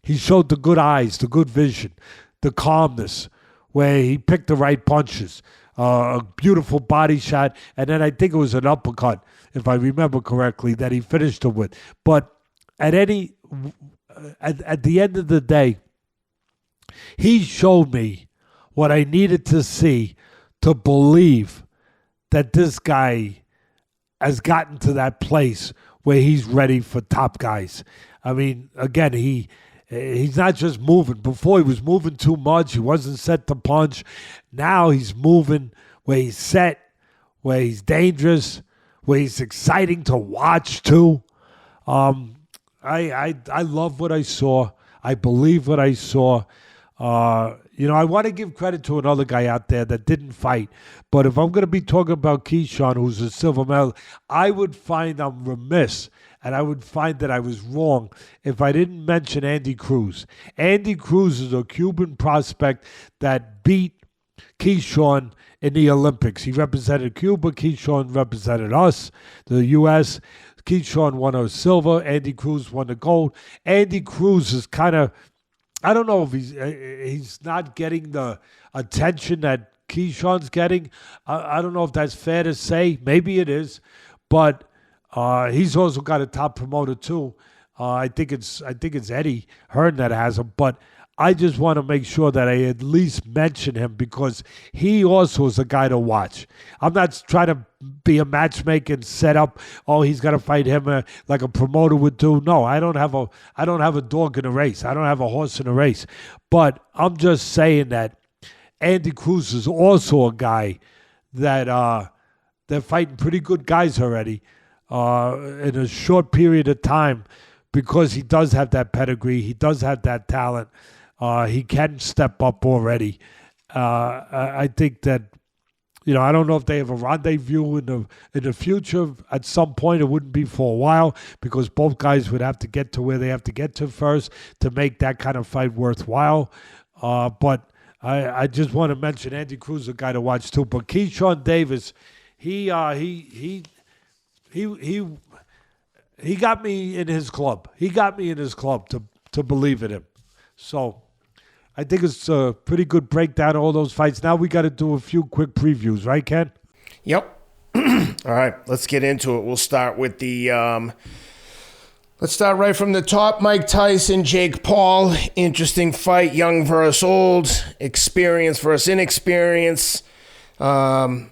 He showed the good eyes, the good vision, the calmness, where he picked the right punches, a beautiful body shot. And then I think it was an uppercut, if I remember correctly, that he finished him with. But at the end of the day, he showed me what I needed to see to believe that this guy has gotten to that place where he's ready for top guys. I mean, again, he's not just moving. Before he was moving too much. He wasn't set to punch. Now he's moving where he's set, where he's dangerous, where he's exciting to watch too. I love what I saw. I believe what I saw. I want to give credit to another guy out there that didn't fight. But if I'm going to be talking about Keyshawn, who's a silver medal, I would find I'm remiss, and I would find that I was wrong if I didn't mention Andy Cruz. Andy Cruz is a Cuban prospect that beat Keyshawn in the Olympics. He represented Cuba. Keyshawn represented us, the U.S. Keyshawn won a silver. Andy Cruz won the gold. Andy Cruz is kind of, I don't know if he's not getting the attention that Keyshawn's getting. I don't know if that's fair to say. Maybe it is, but he's also got a top promoter too. I think it's Eddie Hearn that has him, but I just want to make sure that I at least mention him because he also is a guy to watch. I'm not trying to be a matchmaker and set up, he's got to fight him like a promoter would do. No, I don't have a dog in a race. I don't have a horse in a race. But I'm just saying that Andy Cruz is also a guy that they're fighting pretty good guys already in a short period of time because he does have that pedigree. He does have that talent. He can step up already. I think that, I don't know if they have a rendezvous in the future. At some point, it wouldn't be for a while because both guys would have to get to where they have to get to first to make that kind of fight worthwhile. But I just want to mention Andy Cruz, a guy to watch too. But Keyshawn Davis, he got me in his club. He got me in his club to believe in him. So I think it's a pretty good breakdown of all those fights. Now we got to do a few quick previews, right, Ken? Yep. All right, let's get into it. We'll start with let's start right from the top. Mike Tyson, Jake Paul. Interesting fight, young versus old, experience versus inexperience. I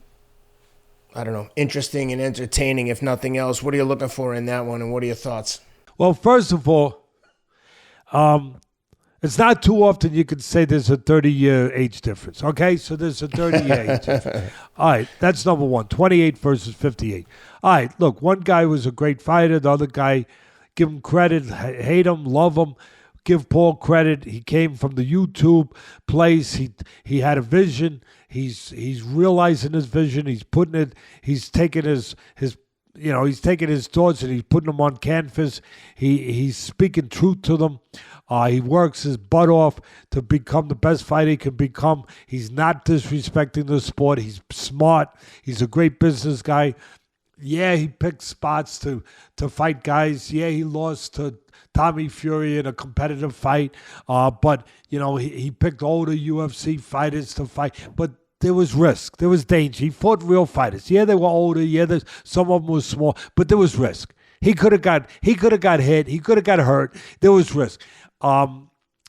don't know, interesting and entertaining, if nothing else. What are you looking for in that one, and what are your thoughts? Well, first of all, it's not too often you can say there's a 30-year age difference, okay? So there's a 30-year age difference. All right, that's number one, 28 versus 58. All right, look, one guy was a great fighter. The other guy, give him credit, hate him, love him. Give Paul credit. He came from the YouTube place. He had a vision. He's realizing his vision. He's putting it. He's taking his he's taking his thoughts and he's putting them on canvas. He's speaking truth to them. He works his butt off to become the best fighter he can become. He's not disrespecting the sport. He's smart. He's a great business guy. Yeah, he picked spots to fight guys. Yeah, he lost to Tommy Fury in a competitive fight. But, he picked older UFC fighters to fight. But there was risk. There was danger. He fought real fighters. Yeah, they were older. Yeah, some of them were small. But there was risk. He could have got hit. He could have got hurt. There was risk.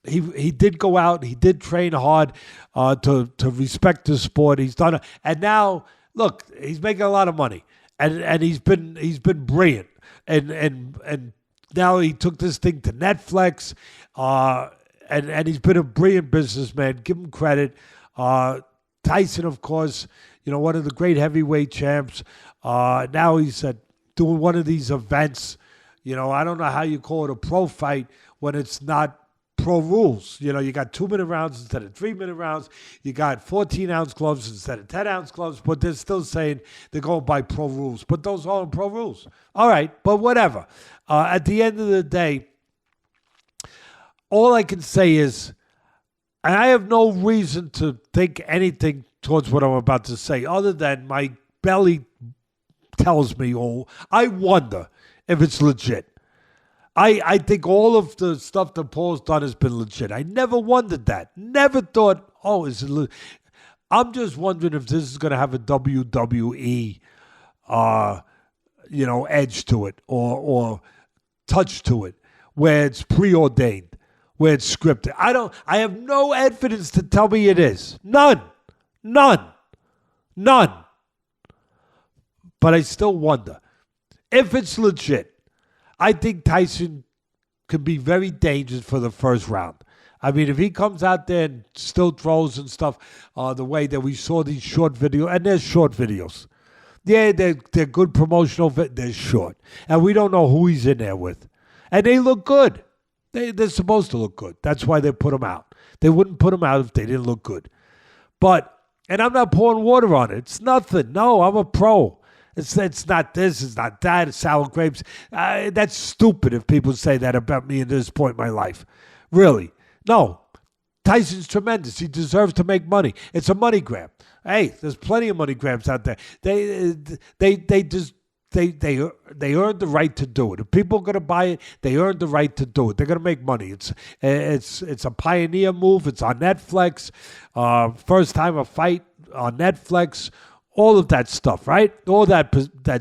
He did go out. He did train hard to respect the sport. He's done it. And now, look, he's making a lot of money. And he's been brilliant. And now he took this thing to Netflix. And he's been a brilliant businessman. Give him credit. Tyson, of course, one of the great heavyweight champs. Now he's doing one of these events. I don't know how you call it a pro fight when it's not pro rules. You know, you got 2-minute rounds instead of 3-minute rounds. You got 14-ounce gloves instead of 10-ounce gloves, but they're still saying they're going by pro rules. But those aren't pro rules. All right, but whatever. At the end of the day, all I can say is, and I have no reason to think anything towards what I'm about to say, other than my belly tells me, I wonder if it's legit. I think all of the stuff that Paul's done has been legit. I never wondered that. Never thought, is it I'm just wondering if this is going to have a WWE, edge to it or touch to it, where it's preordained, where it's scripted. I have no evidence to tell me it is. None. But I still wonder if it's legit. I think Tyson could be very dangerous for the first round. I mean, if he comes out there and still throws and stuff, the way that we saw these short videos, and they're short videos. Yeah, they're good promotional, they're short. And we don't know who he's in there with. And they look good. They're supposed to look good. That's why they put them out. They wouldn't put them out if they didn't look good. And I'm not pouring water on it. It's nothing. No, I'm a pro. It's not this, it's not that, it's sour grapes. That's stupid if people say that about me at this point in my life. Really. No. Tyson's tremendous. He deserves to make money. It's a money grab. Hey, there's plenty of money grabs out there. They earned the right to do it. If people are going to buy it, they earned the right to do it. They're going to make money. It's a pioneer move. It's on Netflix. First time a fight on Netflix. All of that stuff, right? All that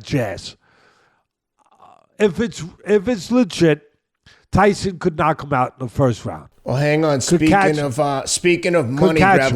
jazz. If it's legit, Tyson could knock him out in the first round. Well, hang on. Speaking of money grab,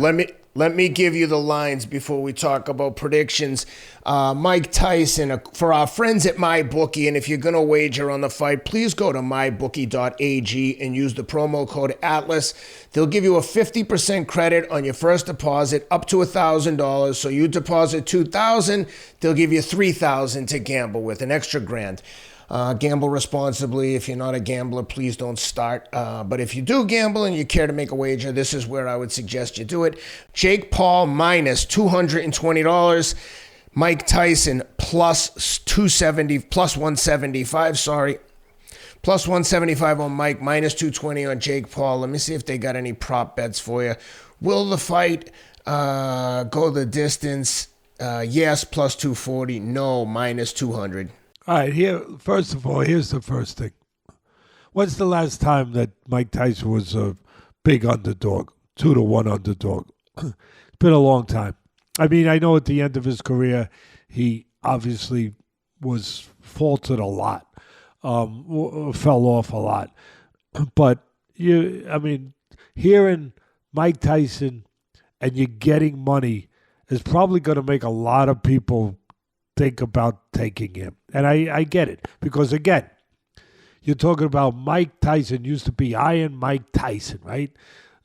let me give you the lines before we talk about predictions. Mike Tyson, for our friends at MyBookie, and if you're going to wager on the fight, please go to mybookie.ag and use the promo code ATLAS. They'll give you a 50% credit on your first deposit up to $1,000. So you deposit $2,000, they'll give you $3,000 to gamble with, an extra grand. Gamble responsibly. If you're not a gambler, please don't start. But if you do gamble and you care to make a wager, this is where I would suggest you do it. Jake Paul minus $220. Mike Tyson plus 175, sorry. Plus 175 on Mike, minus 220 on Jake Paul. Let me see if they got any prop bets for you. Will the fight go the distance? Yes, plus 240. No, minus 200. All right, first of all, here's the first thing. When's the last time that Mike Tyson was a big underdog, 2-1 underdog? It's been a long time. I mean, I know at the end of his career, he obviously was faulted a lot, fell off a lot. But, hearing Mike Tyson and you're getting money is probably going to make a lot of people think about taking him. And I get it. Because, again, you're talking about Mike Tyson used to be Iron Mike Tyson, right?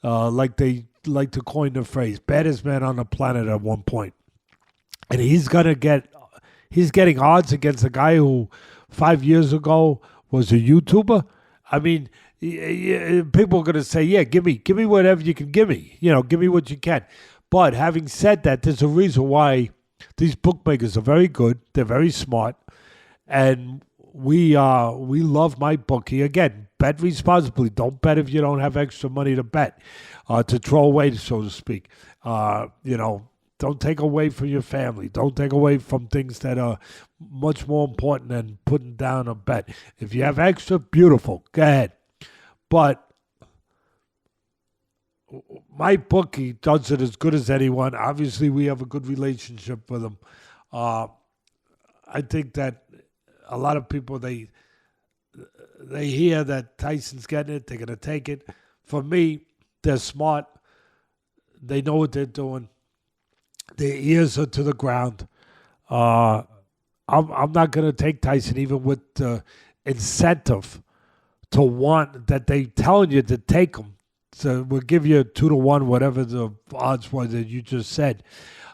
Like they like to coin the phrase, baddest man on the planet at one point. And he's getting odds against a guy who 5 years ago was a YouTuber. I mean, people are going to say, yeah, give me whatever you can give me. Give me what you can. But having said that, there's a reason why these bookmakers are very good. They're very smart. And we love MyBookie. Again, bet responsibly. Don't bet if you don't have extra money to bet, to throw away, so to speak. Don't take away from your family. Don't take away from things that are much more important than putting down a bet. If you have extra, beautiful. Go ahead. But MyBookie does it as good as anyone. Obviously, we have a good relationship with them. I think that a lot of people, they hear that Tyson's getting it, they're going to take it. For me, they're smart. They know what they're doing. Their ears are to the ground. I'm not going to take Tyson, even with the incentive to want that they telling you to take him. So we'll give you 2-1, whatever the odds were that you just said.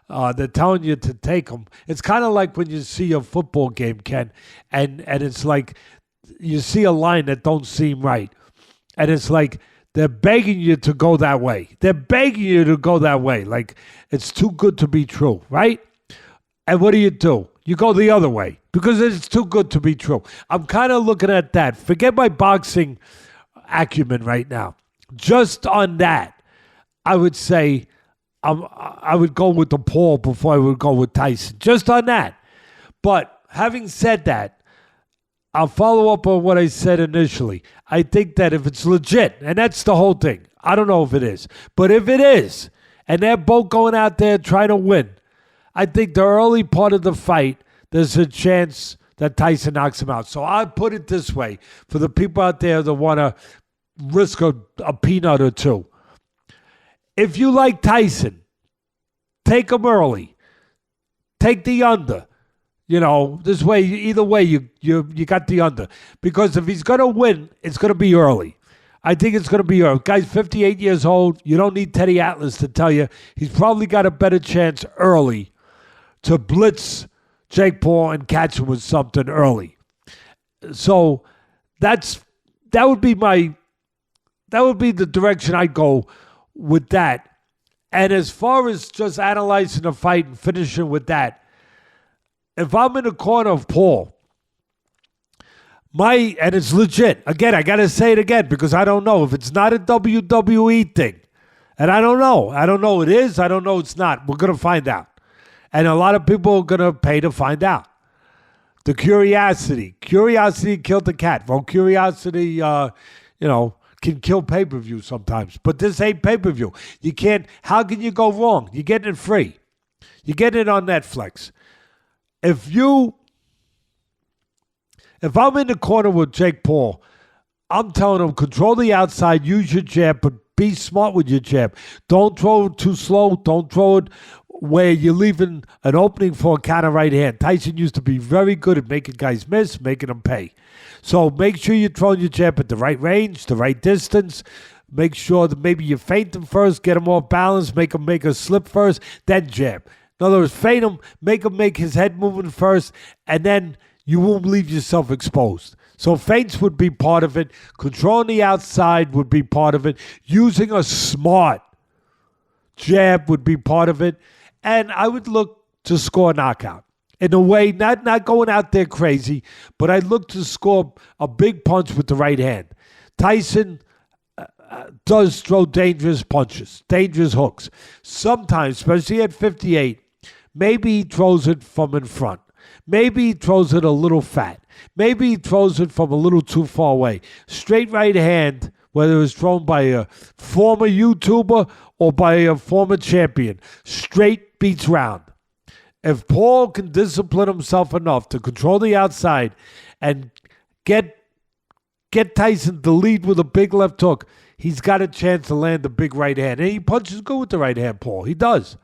They're telling you to take them. It's kind of like when you see a football game, Ken, and it's like you see a line that don't seem right. And it's like They're begging you to go that way. They're begging you to go that way. Like, it's too good to be true, right? And what do? You go the other way because it's too good to be true. I'm kind of looking at that. Forget my boxing acumen right now. Just on that, I would say I would go with the Paul before I would go with Tyson. Just on that. But having said that, I'll follow up on what I said initially. I think that if it's legit, and that's the whole thing. I don't know if it is. But if it is, and they're both going out there trying to win, I think the early part of the fight, there's a chance that Tyson knocks him out. So I put it this way for the people out there that want to risk a peanut or two. If you like Tyson, take him early. Take the under. This way, either way, you got the under. Because if he's going to win, it's going to be early. I think it's going to be early. Guy's 58 years old. You don't need Teddy Atlas to tell you. He's probably got a better chance early to blitz Jake Paul and catch him with something early. So that would be the direction I'd go with that. And as far as just analyzing the fight and finishing with that, if I'm in the corner of Paul, and it's legit. Again, I got to say it again because I don't know. If it's not a WWE thing, and I don't know. I don't know it is. I don't know it's not. We're going to find out. And a lot of people are going to pay to find out. The curiosity. Curiosity killed the cat. Well, curiosity, can kill pay-per-view sometimes. But this ain't pay-per-view. You can't. How can you go wrong? You're getting it free. You get it on Netflix. If I'm in the corner with Jake Paul, I'm telling him, control the outside, use your jab, but be smart with your jab. Don't throw it too slow. Don't throw it where you're leaving an opening for a counter right hand. Tyson used to be very good at making guys miss, making them pay. So make sure you're throwing your jab at the right range, the right distance. Make sure that maybe you feint him first, get him off balance, make him make a slip first, then jab. In other words, feint him, make his head moving first, and then you won't leave yourself exposed. So feints would be part of it. Controlling the outside would be part of it. Using a smart jab would be part of it. And I would look to score a knockout. In a way, not going out there crazy, but I'd look to score a big punch with the right hand. Tyson does throw dangerous punches, dangerous hooks. Sometimes, especially at 58, maybe he throws it from in front. Maybe he throws it a little fat. Maybe he throws it from a little too far away. Straight right hand, whether it's thrown by a former YouTuber or by a former champion, straight beats round. If Paul can discipline himself enough to control the outside and get Tyson to lead with a big left hook, he's got a chance to land the big right hand. And he punches good with the right hand, Paul. He does.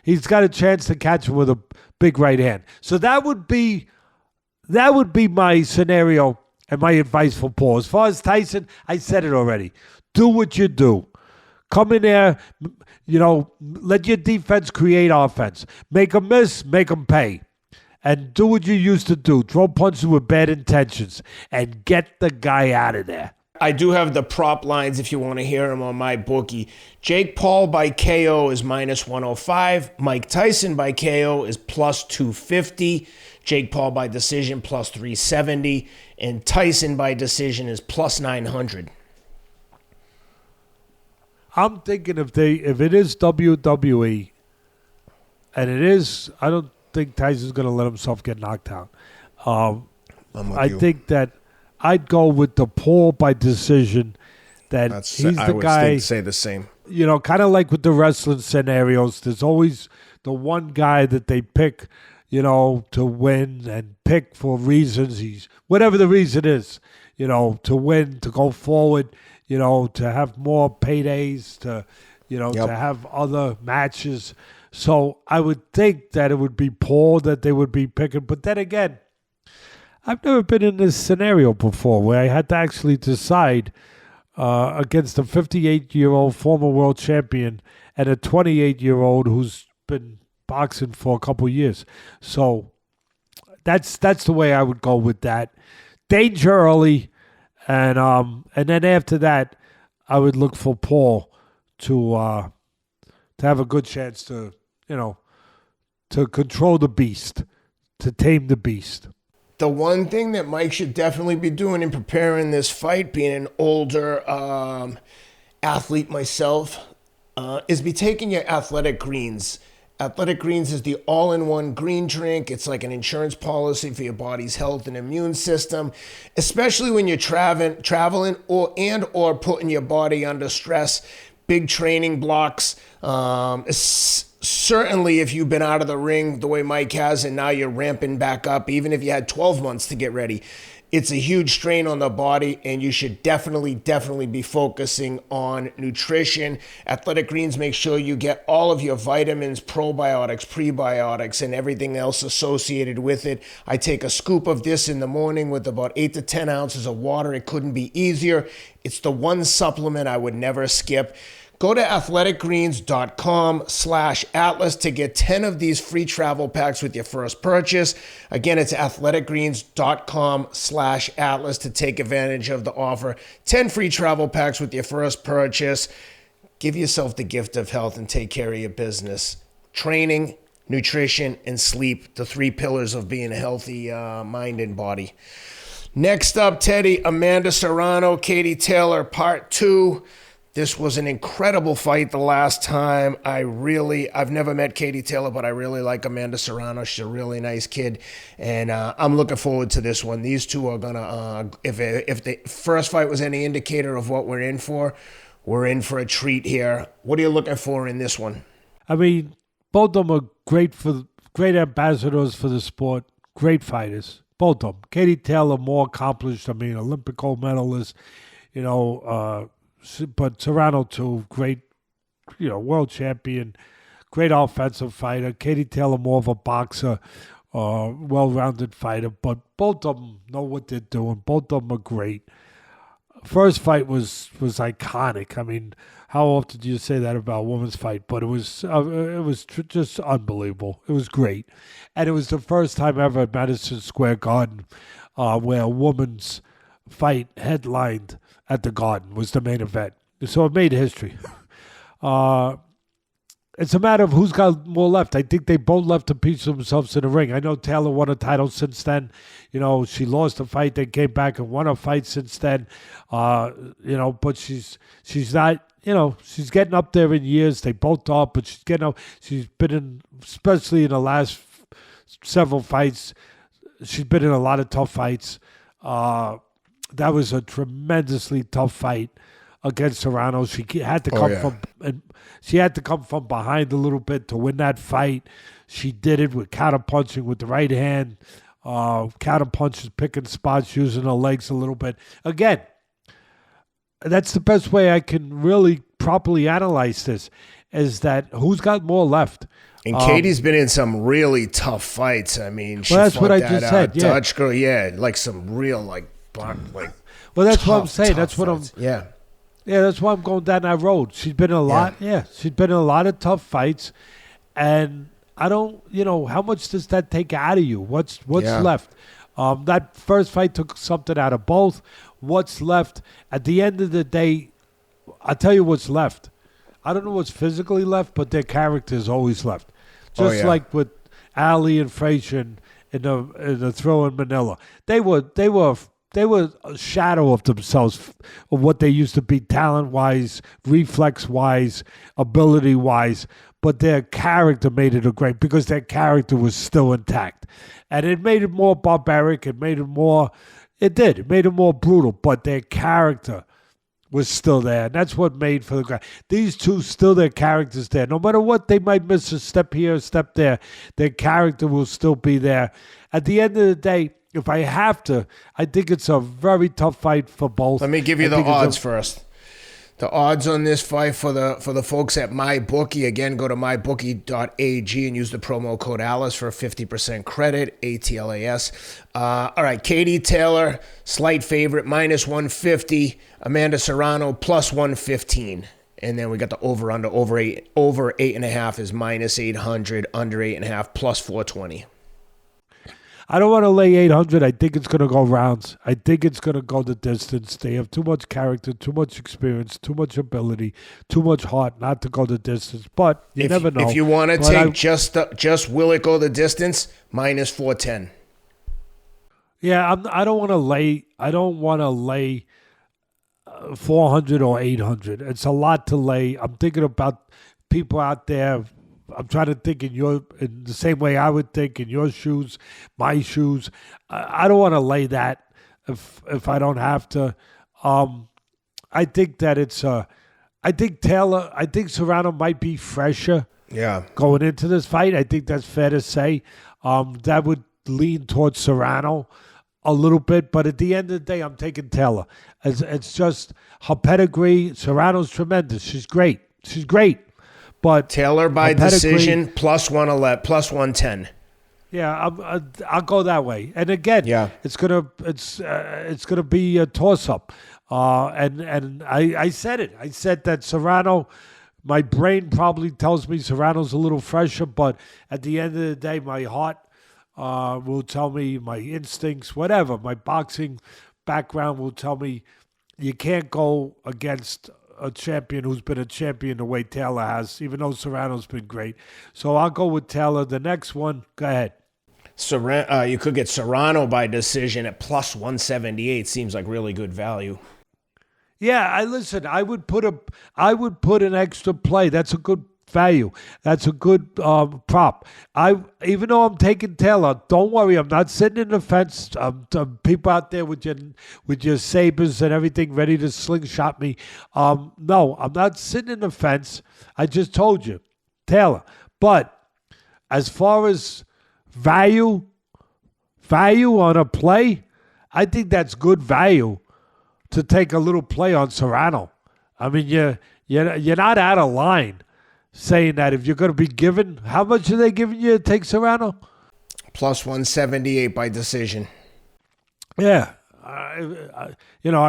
He's got a chance to catch him with a big right hand. So that would be my scenario and my advice for Paul. As far as Tyson, I said it already. Do what you do. Come in there, let your defense create offense. Make them miss, make them pay. And do what you used to do. Throw punches with bad intentions and get the guy out of there. I do have the prop lines if you want to hear them on my bookie. Jake Paul by KO is -105. Mike Tyson by KO is +250. Jake Paul by decision +370. And Tyson by decision is +900. I'm thinking if it is WWE, and it is, I don't think Tyson's going to let himself get knocked out. I think that I'd go with the Paul by decision. He's the guy. I would say the same. Kind of like with the wrestling scenarios, there's always the one guy that they pick, to win and pick for reasons. Whatever the reason is, to win, to go forward. To have more paydays, to have other matches. So I would think that it would be Paul that they would be picking. But then again, I've never been in this scenario before where I had to actually decide against a 58-year-old former world champion and a 28-year-old who's been boxing for a couple years. So that's the way I would go with that. Danger early. And then after that, I would look for Paul to have a good chance to, to control the beast, to tame the beast. The one thing that Mike should definitely be doing in preparing this fight, being an older athlete myself, is be taking your Athletic Greens. Athletic Greens is the all-in-one green drink. It's like an insurance policy for your body's health and immune system, especially when you're traveling or putting your body under stress, big training blocks. Certainly if you've been out of the ring the way Mike has and now you're ramping back up, even if you had 12 months to get ready, it's a huge strain on the body, and you should definitely be focusing on nutrition. Athletic Greens make sure you get all of your vitamins, probiotics, prebiotics, and everything else associated with it. I take a scoop of this in the morning with about 8 to 10 ounces of water. It couldn't be easier. It's the one supplement I would never skip. Go to athleticgreens.com/Atlas to get 10 of these free travel packs with your first purchase. Again, it's athleticgreens.com/Atlas to take advantage of the offer. 10 free travel packs with your first purchase. Give yourself the gift of health and take care of your business. Training, nutrition, and sleep, the 3 pillars of being a healthy mind and body. Next up, Teddy, Amanda Serrano, Katie Taylor, part 2. This was an incredible fight the last time. I've never met Katie Taylor, but I really like Amanda Serrano. She's a really nice kid, and I'm looking forward to this one. These two are gonna, if the first fight was any indicator of what we're in for a treat here. What are you looking for in this one? I mean, both of them are great ambassadors for the sport, great fighters, both of them. Katie Taylor, more accomplished, Olympic gold medalist, but Serrano too, great, world champion, great offensive fighter. Katie Taylor, more of a boxer, well-rounded fighter. But both of them know what they're doing. Both of them are great. First fight was iconic. I mean, how often do you say that about a women's fight? But it was just unbelievable. It was great, and it was the first time ever at Madison Square Garden where a woman's fight headlined at the Garden was the main event. So it made history. It's a matter of who's got more left. I think they both left a piece of themselves in the ring. I know Taylor won a title since then. She lost a fight, then came back and won a fight since then. But she's not, she's getting up there in years. They both are, but she's getting up. She's been in, especially in the last several fights, she's been in a lot of tough fights. That was a tremendously tough fight against Serrano. She had to come from behind a little bit to win that fight. She did it with counterpunching with the right hand, counterpunches, picking spots, using her legs a little bit. Again, that's the best way I can really properly analyze this, is that who's got more left. And Katie's been in some really tough fights. I mean, that's what I just said. Dutch girl, like some real well, that's what I'm saying. That's what fights. Yeah, that's why I'm going down that road. She's been in a lot. Yeah, she's been in a lot of tough fights, and I don't. How much does that take out of you? What's left? That first fight took something out of both. What's left at the end of the day? I'll tell you what's left. I don't know what's physically left, but their character is always left. Just like with Ali and Frazier in the throw in Manila, they were a shadow of themselves, of what they used to be talent-wise, reflex-wise, ability-wise, but their character made it a great, because their character was still intact. And it made it more barbaric, it made it more brutal, but their character was still there. And that's what made for the guy. These two, still their characters there. No matter what, they might miss a step here, a step there, their character will still be there. At the end of the day, if I have to, I think it's a very tough fight for both. Let me give you the odds first. The odds on this fight for the folks at MyBookie, again, go to mybookie.ag and use the promo code Alice for a 50% credit, ATLAS. All right, Katie Taylor, slight favorite, -150. Amanda Serrano, +115. And then we got the over-under, over 8.5 is -800, under 8.5, +420. I don't want to lay 800. I think it's going to go rounds. I think it's going to go the distance. They have too much character, too much experience, too much ability, too much heart not to go the distance. But you never know. If you want to take just will it go the distance, minus 410. Yeah, I don't want to lay. I don't want to lay 400 or 800. It's a lot to lay. I'm thinking about people out there. I'm trying to think in the same way I would think in your shoes, my shoes. I don't want to lay that if I don't have to. I think that it's I think Serrano might be fresher. Yeah. Going into this fight, I think that's fair to say. That would lean towards Serrano a little bit, but at the end of the day, I'm taking Taylor. It's just her pedigree. Serrano's tremendous. She's great. But Taylor by decision, plus 111, plus 110. Yeah, I'll go that way. And again, it's gonna be a toss up. And I said it. I said that Serrano. My brain probably tells me Serrano's a little fresher, but at the end of the day, my heart will tell me, my instincts, whatever, my boxing background will tell me you can't go against a champion who's been a champion the way Taylor has, even though Serrano's been great. So I'll go with Taylor. The next one, go ahead. You could get Serrano by decision at plus 178. Seems like really good value. Yeah, I would put an extra play. That's a good value. That's a good prop. Even though I'm taking Taylor, don't worry. I'm not sitting in the fence. People out there with your sabers and everything ready to slingshot me. No, I'm not sitting in the fence. I just told you, Taylor. But as far as value on a play, I think that's good value to take a little play on Serrano. I mean, you're not out of line saying that if you're going to be given, how much are they giving you to take Serrano? Plus 178 by decision. Yeah. I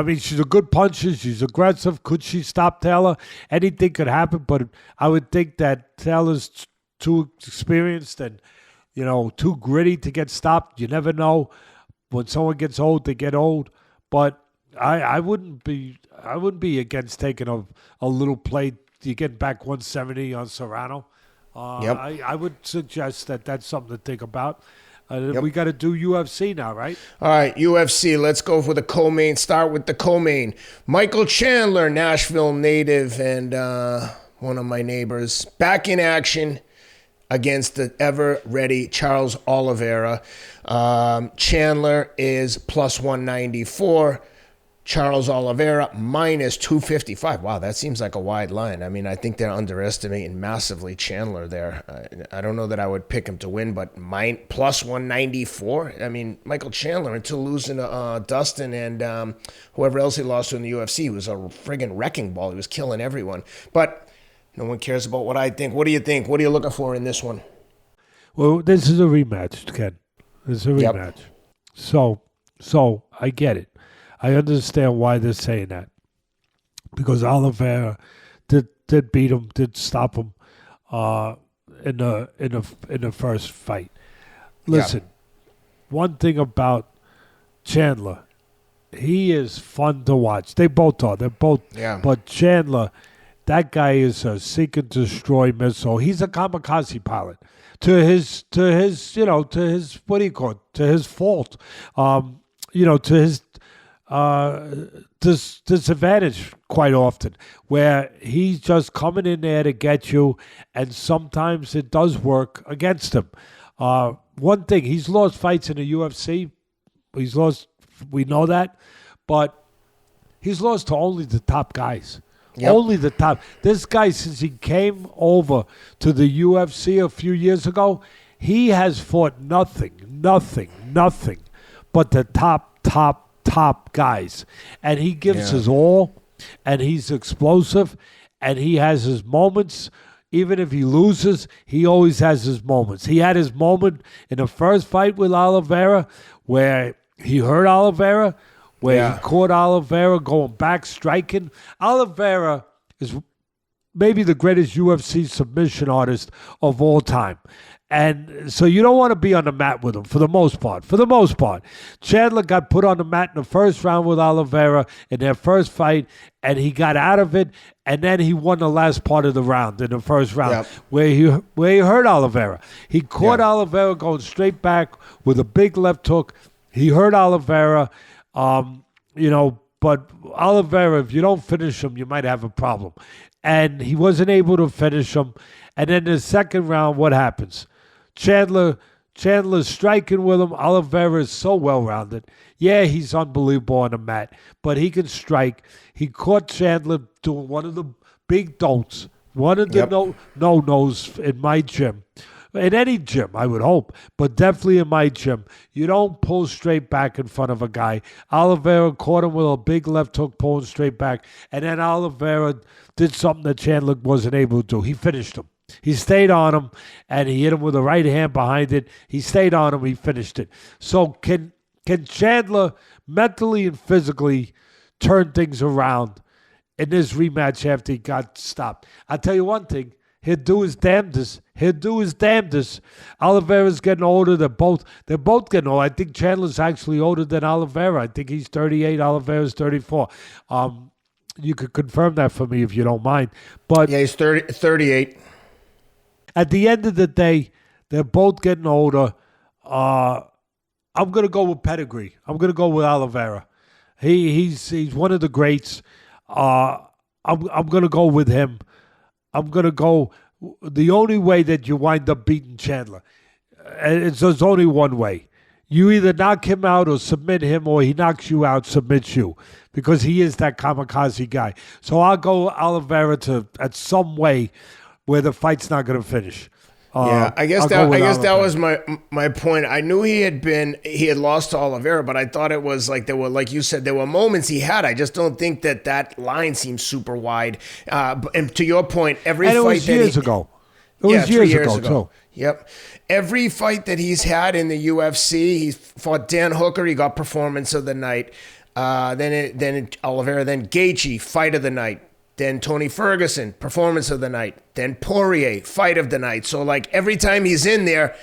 mean, she's a good puncher. She's aggressive. Could she stop Taylor? Anything could happen, but I would think that Taylor's too experienced and, too gritty to get stopped. You never know. When someone gets old, they get old. But I wouldn't be against taking a little play. You get back 170 on Serrano. Yep. I would suggest that that's something to think about. We got to do UFC now, right? All right, UFC. Let's go for the co-main. Start with the co-main. Michael Chandler, Nashville native and one of my neighbors, back in action against the ever-ready Charles Oliveira. Chandler is plus 194. Charles Oliveira, minus 255. Wow, that seems like a wide line. I mean, I think they're underestimating massively Chandler there. I don't know that I would pick him to win, but plus 194? I mean, Michael Chandler, until losing to Dustin and whoever else he lost to in the UFC, he was a friggin' wrecking ball. He was killing everyone. But no one cares about what I think. What do you think? What are you looking for in this one? Well, this is a rematch, Ken. This is a rematch. Yep. So I get it. I understand why they're saying that, because Oliveira did beat him, did stop him in the first fight. Listen, one thing about Chandler, he is fun to watch. They both are. They're both. Yeah. But Chandler, that guy is a seek and destroy missile. He's a kamikaze pilot. To his what do you call it? To his fault. To his disadvantage quite often, where he's just coming in there to get you, and sometimes it does work against him. One thing, he's lost fights in the UFC. We know that, but he's lost to only the top guys. Yep. Only the top. This guy, since he came over to the UFC a few years ago, he has fought nothing but the top guys, and he gives his all, and he's explosive, and he has his moments. Even if he loses, he always has his moments. He had his moment in the first fight with Oliveira where he hurt Oliveira, where he caught Oliveira going back striking. Oliveira is maybe the greatest UFC submission artist of all time. And so you don't want to be on the mat with him for the most part. For the most part, Chandler got put on the mat in the first round with Oliveira in their first fight, and he got out of it, and then he won the last part of the round in the first round where he hurt Oliveira. He caught Oliveira going straight back with a big left hook. He hurt Oliveira, but Oliveira, if you don't finish him, you might have a problem. And he wasn't able to finish him. And then the second round, what happens? Chandler's striking with him. Oliveira is so well-rounded. Yeah, he's unbelievable on the mat, but he can strike. He caught Chandler doing one of the big don'ts, one of the no-nos in my gym. In any gym, I would hope, but definitely in my gym. You don't pull straight back in front of a guy. Oliveira caught him with a big left hook pulling straight back, and then Oliveira did something that Chandler wasn't able to do. He finished him. He stayed on him, and he hit him with the right hand behind it. He stayed on him. He finished it. So can Chandler mentally and physically turn things around in this rematch after he got stopped? I'll tell you one thing. He'll do his damnedest. Oliveira's getting older. They're both getting old. I think Chandler's actually older than Oliveira. I think he's 38. Oliveira's 34. You could confirm that for me if you don't mind. But yeah, he's 38. At the end of the day, they're both getting older. I'm going to go with pedigree. I'm going to go with Oliveira. He's one of the greats. I'm going to go with him. I'm going to go the only way that you wind up beating Chandler. There's only one way. You either knock him out or submit him, or he knocks you out, submits you, because he is that kamikaze guy. So I'll go Oliveira at some way where the fight's not going to finish. I guess that was my point. I knew he had lost to Oliveira, but I thought it was like like you said, there were moments he had. I just don't think that line seems super wide. And to your point, every fight it was years ago. It was 3 years ago. Yep. Every fight that he's had in the UFC, he fought Dan Hooker. He got performance of the night. Then Oliveira, then Gaethje, fight of the night. Then Tony Ferguson, performance of the night. Then Poirier, fight of the night. So like every time he's in there,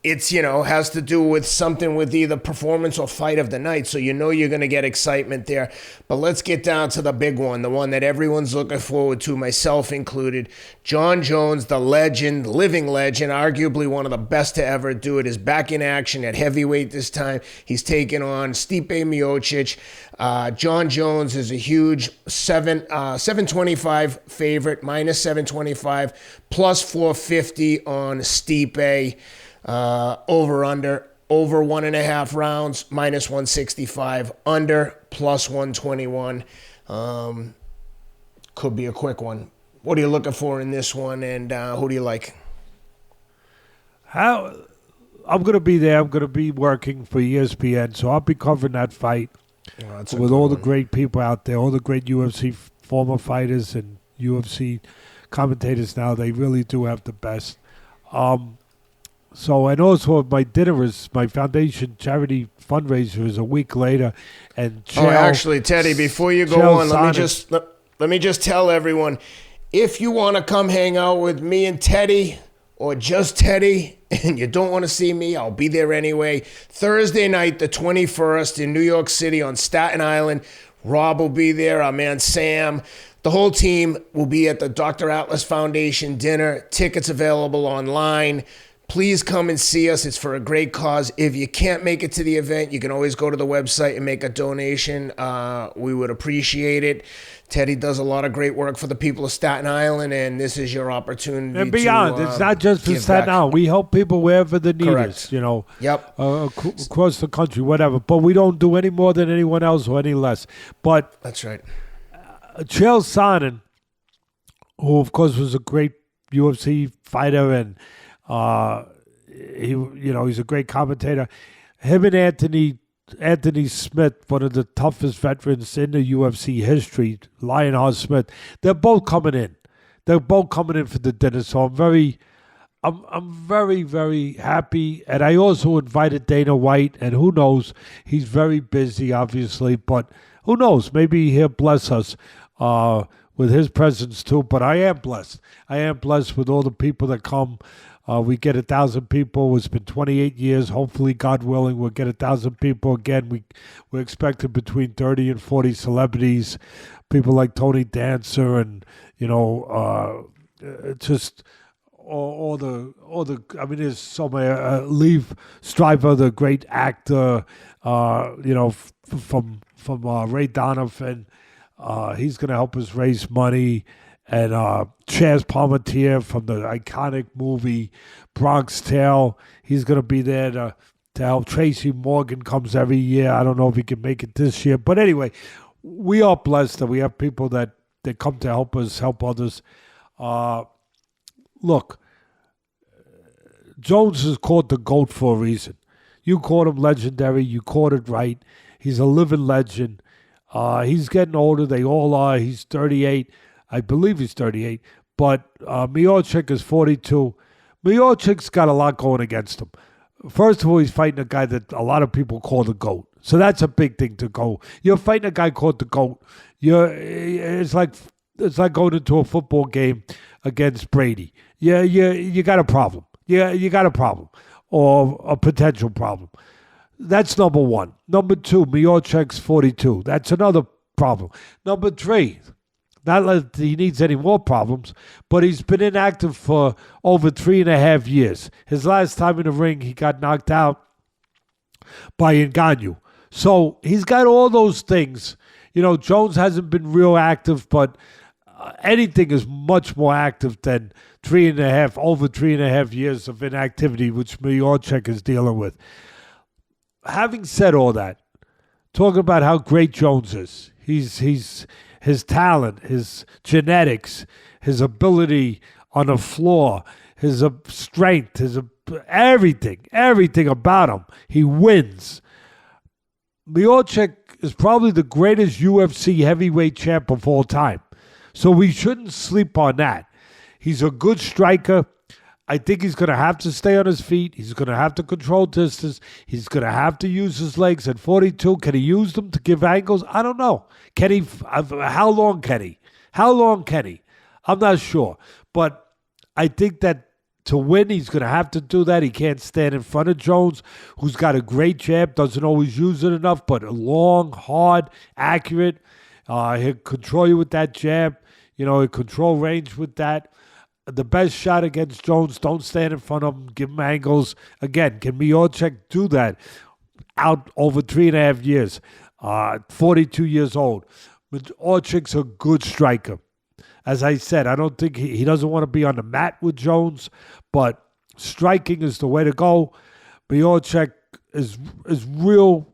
it's, has to do with something with either performance or fight of the night. So you're going to get excitement there. But let's get down to the big one, the one that everyone's looking forward to, myself included. Jon Jones, the legend, living legend, arguably one of the best to ever do it, is back in action at heavyweight this time. He's taking on Stipe Miocic. Jon Jones is a huge 725 favorite, minus 725, plus 450 on Stipe. Over 1.5 rounds, minus 165, under, plus 121. Could be a quick one. What are you looking for in this one, and who do you like? I'm going to be there. I'm going to be working for ESPN, so I'll be covering that fight with all the great people out there, all the great UFC former fighters and UFC commentators now. They really do have the best. So, and also my dinner is, my foundation charity fundraiser is a week later. And actually, Teddy, before you go on, let me just tell everyone, if you want to come hang out with me and Teddy, or just Teddy, and you don't want to see me, I'll be there anyway. Thursday night, the 21st, in New York City on Staten Island. Rob will be there, our man Sam. The whole team will be at the Dr. Atlas Foundation dinner. Tickets available online. Please come and see us. It's for a great cause. If you can't make it to the event, you can always go to the website and make a donation. We would appreciate it. Teddy does a lot of great work for the people of Staten Island, and this is your opportunity. And beyond, it's not just for Staten Island. We help people wherever the need is, Yep. Across the country, whatever. But we don't do any more than anyone else or any less. But that's right. Chael Sonnen, who of course was a great UFC fighter, and he's a great commentator. Him and Anthony Smith, one of the toughest veterans in the UFC history, Lionheart Smith, they're both coming in. They're both coming in for the dinner. So I'm very, very happy. And I also invited Dana White, and who knows, he's very busy, obviously, but who knows, maybe he'll bless us with his presence too. But I am blessed. I am blessed with all the people that come. We get 1,000 people. It's been 28 years. Hopefully, God willing, we'll get 1,000 people again. We're expecting between 30 and 40 celebrities, people like Tony Dancer, and just all the. I mean, there's so many. Liev Stryper, the great actor, from Ray Donovan. He's going to help us raise money. And Chaz Palmentier from the iconic movie Bronx Tale, he's going to be there to help. Tracy Morgan comes every year. I don't know if he can make it this year. But anyway, we are blessed that we have people that come to help us, help others. Look, Jones is called the GOAT for a reason. You called him legendary. You called it right. He's a living legend. He's getting older. They all are. He's 38. I believe he's 38, but Miocic is 42. Miocic's got a lot going against him. First of all, he's fighting a guy that a lot of people call the GOAT. So that's a big thing to go. You're fighting a guy called the GOAT. It's like going into a football game against Brady. You got a problem. You got a problem or a potential problem. That's number one. Number two, Miocic's 42. That's another problem. Number three, not that he needs any more problems, but he's been inactive for over 3.5 years. His last time in the ring, he got knocked out by Ngannou. So he's got all those things. Jones hasn't been real active, but anything is much more active than over 3.5 years of inactivity, which Miocic is dealing with. Having said all that, talking about how great Jones is, he's his talent, his genetics, his ability on the floor, his strength, everything about him. He wins. Miocic is probably the greatest UFC heavyweight champ of all time. So we shouldn't sleep on that. He's a good striker. I think he's going to have to stay on his feet. He's going to have to control distance. He's going to have to use his legs. At 42, can he use them to give angles? I don't know. Can he? How long can he? I'm not sure. But I think that to win, he's going to have to do that. He can't stand in front of Jones, who's got a great jab, doesn't always use it enough, but long, hard, accurate. He'll control you with that jab. He'll control range with that. The best shot against Jones, don't stand in front of him, give him angles. Again, can Miocic do that? Out over 3.5 years, 42 years old. Miocic's a good striker. As I said, I don't think he doesn't want to be on the mat with Jones, but striking is the way to go. Miocic is real,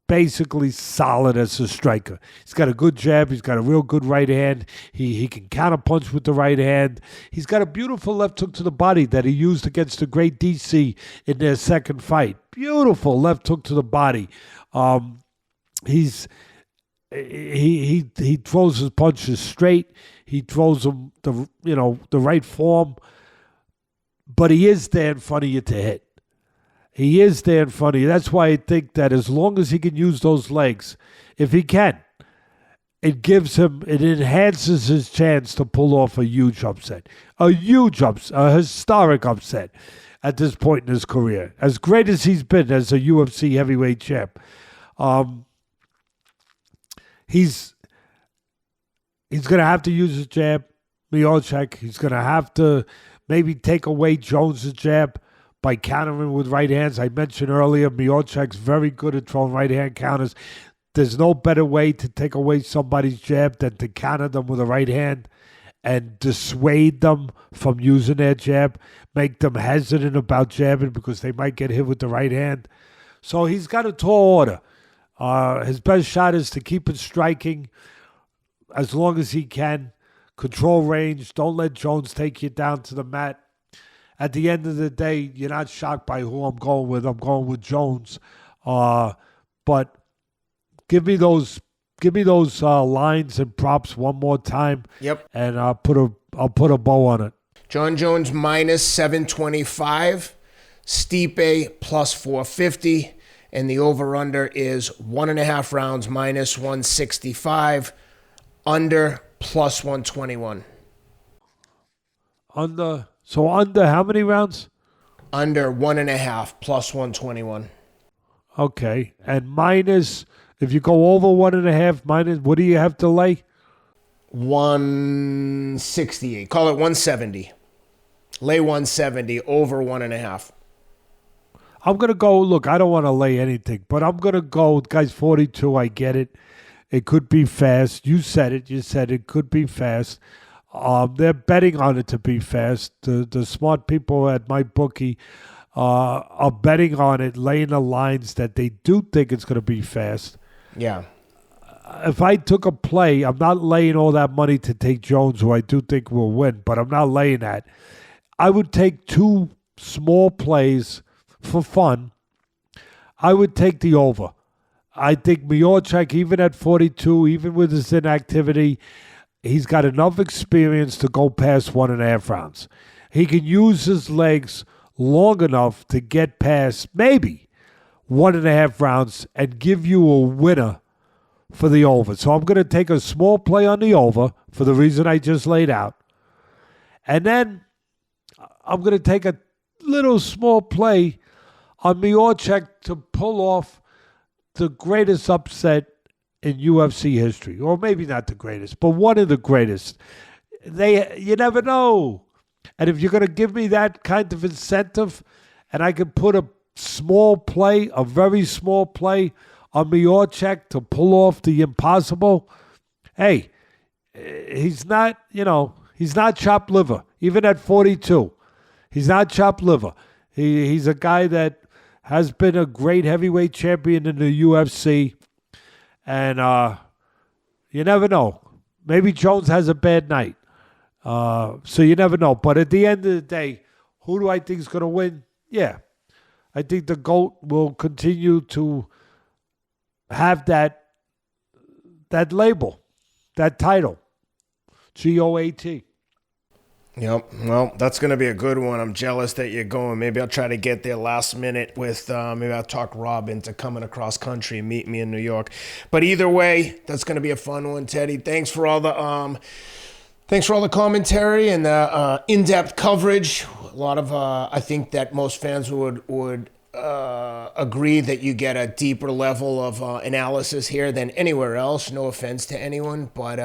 basically solid as a striker. He's got a good jab. He's got a real good right hand. He can counterpunch with the right hand. He's got a beautiful left hook to the body that he used against the great DC in their second fight. Beautiful left hook to the body. He throws his punches straight. He throws them the right form. But he is there in front of you to hit. He is there in front of you. That's why I think that as long as he can use those legs, if he can, it enhances his chance to pull off a huge upset. A historic upset at this point in his career. As great as he's been as a UFC heavyweight champ. He's going to have to use his jab, Miocic. He's going to have to maybe take away Jones' jab by countering with right hands. I mentioned earlier, Miocic's very good at throwing right hand counters. There's no better way to take away somebody's jab than to counter them with a right hand and dissuade them from using their jab, make them hesitant about jabbing because they might get hit with the right hand. So he's got a tall order. His best shot is to keep it striking as long as he can. Control range. Don't let Jones take you down to the mat. At the end of the day, you're not shocked by who I'm going with. I'm going with Jones. But give me those lines and props one more time. Yep. And I'll put a bow on it. Jon Jones minus 725, Stipe plus 450, and the over/under is 1.5 rounds minus 165, under plus 121. Under how many rounds? Under 1.5 plus 121. Okay. And minus, if you go over 1.5, minus, what do you have to lay? 168. Call it 170. Lay 170 over 1.5. I'm going to go, look, I don't want to lay anything, but I'm going to go, guy's 42, I get it. It could be fast. You said it could be fast. They're betting on it to be fast. The smart people at my bookie are betting on it, laying the lines that they do think it's going to be fast. Yeah. If I took a play, I'm not laying all that money to take Jones, who I do think will win, but I'm not laying that. I would take two small plays for fun. I would take the over. I think Miocic, even at 42, even with his inactivity, he's got enough experience to go past 1.5 rounds. He can use his legs long enough to get past maybe 1.5 rounds and give you a winner for the over. So I'm going to take a small play on the over for the reason I just laid out. And then I'm going to take a little small play on Miocic to pull off the greatest upset in UFC history. Or maybe not the greatest, but one of the greatest. You never know. And if you're going to give me that kind of incentive and I can put a small play, a very small play on Miocic to pull off the impossible, hey, he's not chopped liver, even at 42. He's not chopped liver. He's a guy that has been a great heavyweight champion in the UFC. And you never know. Maybe Jones has a bad night. So you never know. But at the end of the day, who do I think is going to win? Yeah. I think the GOAT will continue to have that label, that title, GOAT. Yep. Well, that's going to be a good one. I'm jealous that you're going. Maybe I'll try to get there last minute with, maybe I'll talk Rob into coming across country and meet me in New York. But either way, that's going to be a fun one, Teddy. Thanks for all the commentary and the in-depth coverage. A lot of, I think that most fans would agree that you get a deeper level of analysis here than anywhere else. No offense to anyone, but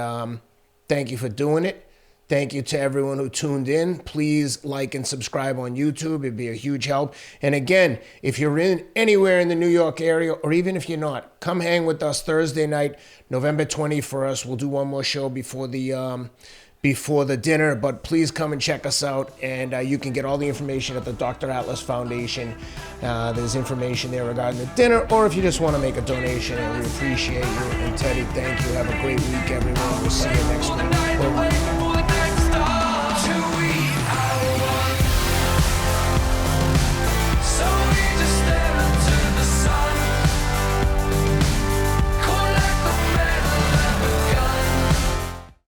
thank you for doing it. Thank you to everyone who tuned in. Please like and subscribe on YouTube. It'd be a huge help. And again, if you're anywhere in the New York area, or even if you're not, come hang with us Thursday night, November 21st. We'll do one more show before the dinner, but please come and check us out. And you can get all the information at the Dr. Atlas Foundation. There's information there regarding the dinner, or if you just want to make a donation, and we appreciate you. And Teddy, thank you. Have a great week, everyone. We'll see you next week. Boom.